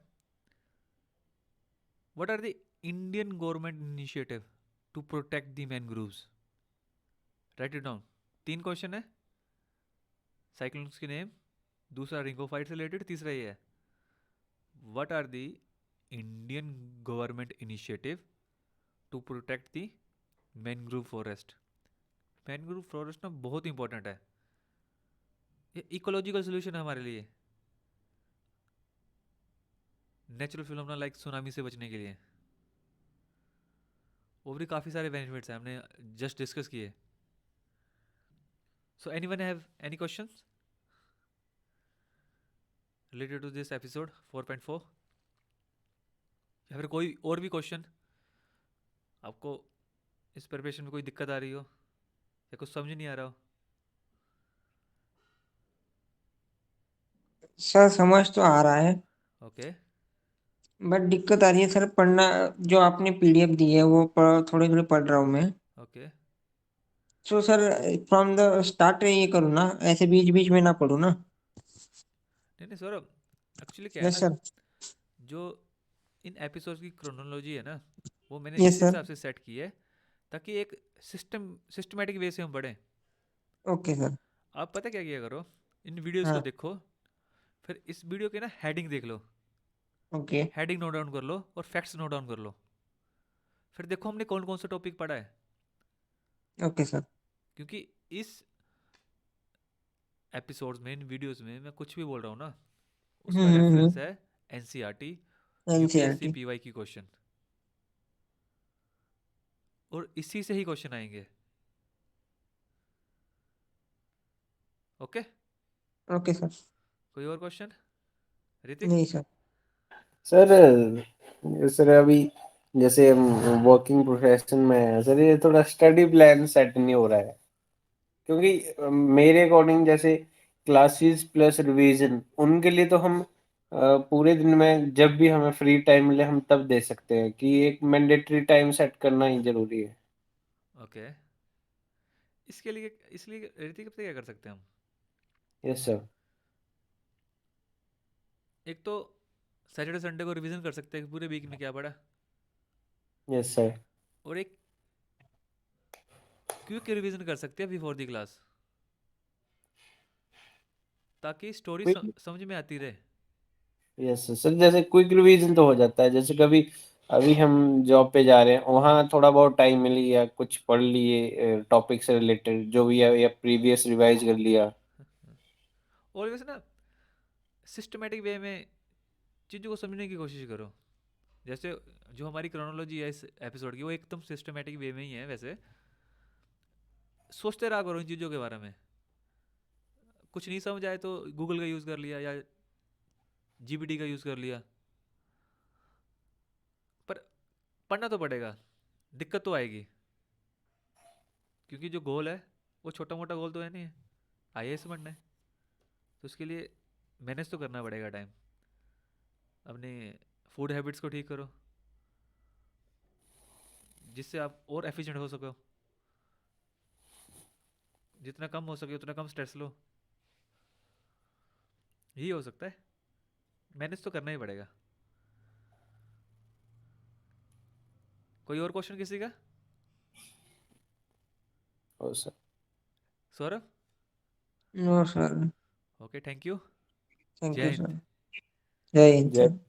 Speaker 1: What are the Indian government initiative to protect the mangroves? Write it down. 3 question है. Cyclones के name, दूसरा ring of fire से related, तीसरा ये है, What are the Indian government initiative to protect the mangrove forest? Mangrove forest ना बहुत important है. ये इकोलॉजिकल सोल्यूशन है हमारे लिए, नेचुरल फिनोमेना लाइक सुनामी से बचने के लिए. और भी काफ़ी सारे बेनिफिट्स हैं, हमने जस्ट डिस्कस किए. So anyone have any questions related to this episode 4.4? या फिर कोई और भी क्वेश्चन आपको इस प्रिपरेशन में कोई दिक्कत आ रही हो या कुछ समझ नहीं आ रहा हो?
Speaker 9: सर समझ तो आ रहा है,
Speaker 1: ओके.
Speaker 9: बट दिक्कत आ रही है सर. पढ़ना, जो आपने पीडीएफ दी है वो थोड़ी थोड़ी पढ़ रहा हूँ मैं.
Speaker 1: Okay.
Speaker 9: So sir from the start ये करूँ ना, ऐसे बीच बीच में ना पढ़ूँ ना?
Speaker 1: नहीं सौरभ, एक्चुअली क्या है
Speaker 9: यस
Speaker 1: ना,
Speaker 9: सर.
Speaker 1: जो इन एपिसोड्स की क्रोनोलॉजी है ना, वो मैंने
Speaker 9: यस
Speaker 1: इस
Speaker 9: सर.
Speaker 1: हिसाब से सेट की है ताकि एक सिस्टमेटिक वे से हम पढ़ें.
Speaker 9: Okay sir.
Speaker 1: आप पता क्या किया करो, इन वीडियोस को
Speaker 9: हाँ.
Speaker 1: देखो, फिर इस वीडियो के ना हेडिंग देख लो,
Speaker 9: ओके
Speaker 1: हेडिंग नोट डाउन कर लो और फैक्ट्स नोट डाउन कर लो। फिर देखो हमने कौन कौन सा टॉपिक पढ़ा है,
Speaker 9: ओके सर।
Speaker 1: क्योंकि इस एपिसोड्स में, इन वीडियोस में मैं कुछ भी बोल रहा हूँ ना, उसका रेफरेंस है एनसीईआरटी, यूपीएससी
Speaker 9: एनसीईआरटी।
Speaker 1: पीवाई की क्वेश्चन, और इसी से ही क्वेश्चन आएंगे। Okay,
Speaker 9: okay sir.
Speaker 1: कोई और क्वेश्चन ऋतिक?
Speaker 9: नहीं सर।
Speaker 10: सर अभी जैसे हम वर्किंग प्रोफेशन में है सर, ये थोड़ा स्टडी प्लान सेट नहीं हो रहा है, क्योंकि मेरे अकॉर्डिंग जैसे क्लासेस प्लस रिवीजन उनके लिए तो हम पूरे दिन में जब भी हमें फ्री टाइम मिले हम तब दे सकते हैं, कि एक मैंडेटरी टाइम सेट करना ही जरूरी है।
Speaker 1: ओके, इसके लिए इसलिए ऋतिक पता क्या कर सकते हैं हम?
Speaker 10: Yes sir.
Speaker 1: एक तो सैटरडे संडे को रिवीजन कर सकते हैं कि पूरे वीक में क्या पढ़ा,
Speaker 10: यस सर।
Speaker 1: और एक क्विक रिवीजन कर सकते हैं बिफोर द क्लास, ताकि स्टोरी समझ में आती रहे।
Speaker 10: यस सर, जैसे क्विक रिवीजन तो हो जाता है, जैसे कभी अभी हम जॉब पे जा रहे हैं, वहाँ थोड़ा बहुत टाइम मिल गया, कुछ पढ़ लिए टॉपिक से रिलेटेड जो भी है, या प्रीवियस रिवाइज कर लिया।
Speaker 1: ऑलवेज ना सिस्टमेटिक वे में चीज़ों को समझने की कोशिश करो। जैसे जो हमारी क्रोनोलॉजी है इस एपिसोड की, वो एकदम सिस्टमेटिक वे में ही है। वैसे सोचते रहा करो इन चीज़ों के बारे में, कुछ नहीं समझ आए तो गूगल का यूज़ कर लिया या जीपीटी का यूज़ कर लिया, पर पढ़ना तो पड़ेगा, दिक्कत तो आएगी, क्योंकि जो गोल है वो छोटा मोटा गोल तो है नहीं, आईएएस बनना है, तो उसके लिए मैनेज तो करना पड़ेगा टाइम। अपने फूड हैबिट्स को ठीक करो, जिससे आप और एफिशिएंट हो सको, जितना कम हो सके उतना कम स्ट्रेस लो, यही हो सकता है। मैनेज तो करना ही पड़ेगा। कोई और क्वेश्चन किसी का?
Speaker 10: Oh sir.
Speaker 1: Saurabh?
Speaker 9: No sir.
Speaker 1: Okay, thank you.
Speaker 9: Thank
Speaker 1: Jai
Speaker 9: you
Speaker 1: Hind.
Speaker 9: Sir. Jai Hind
Speaker 10: जय
Speaker 9: सर।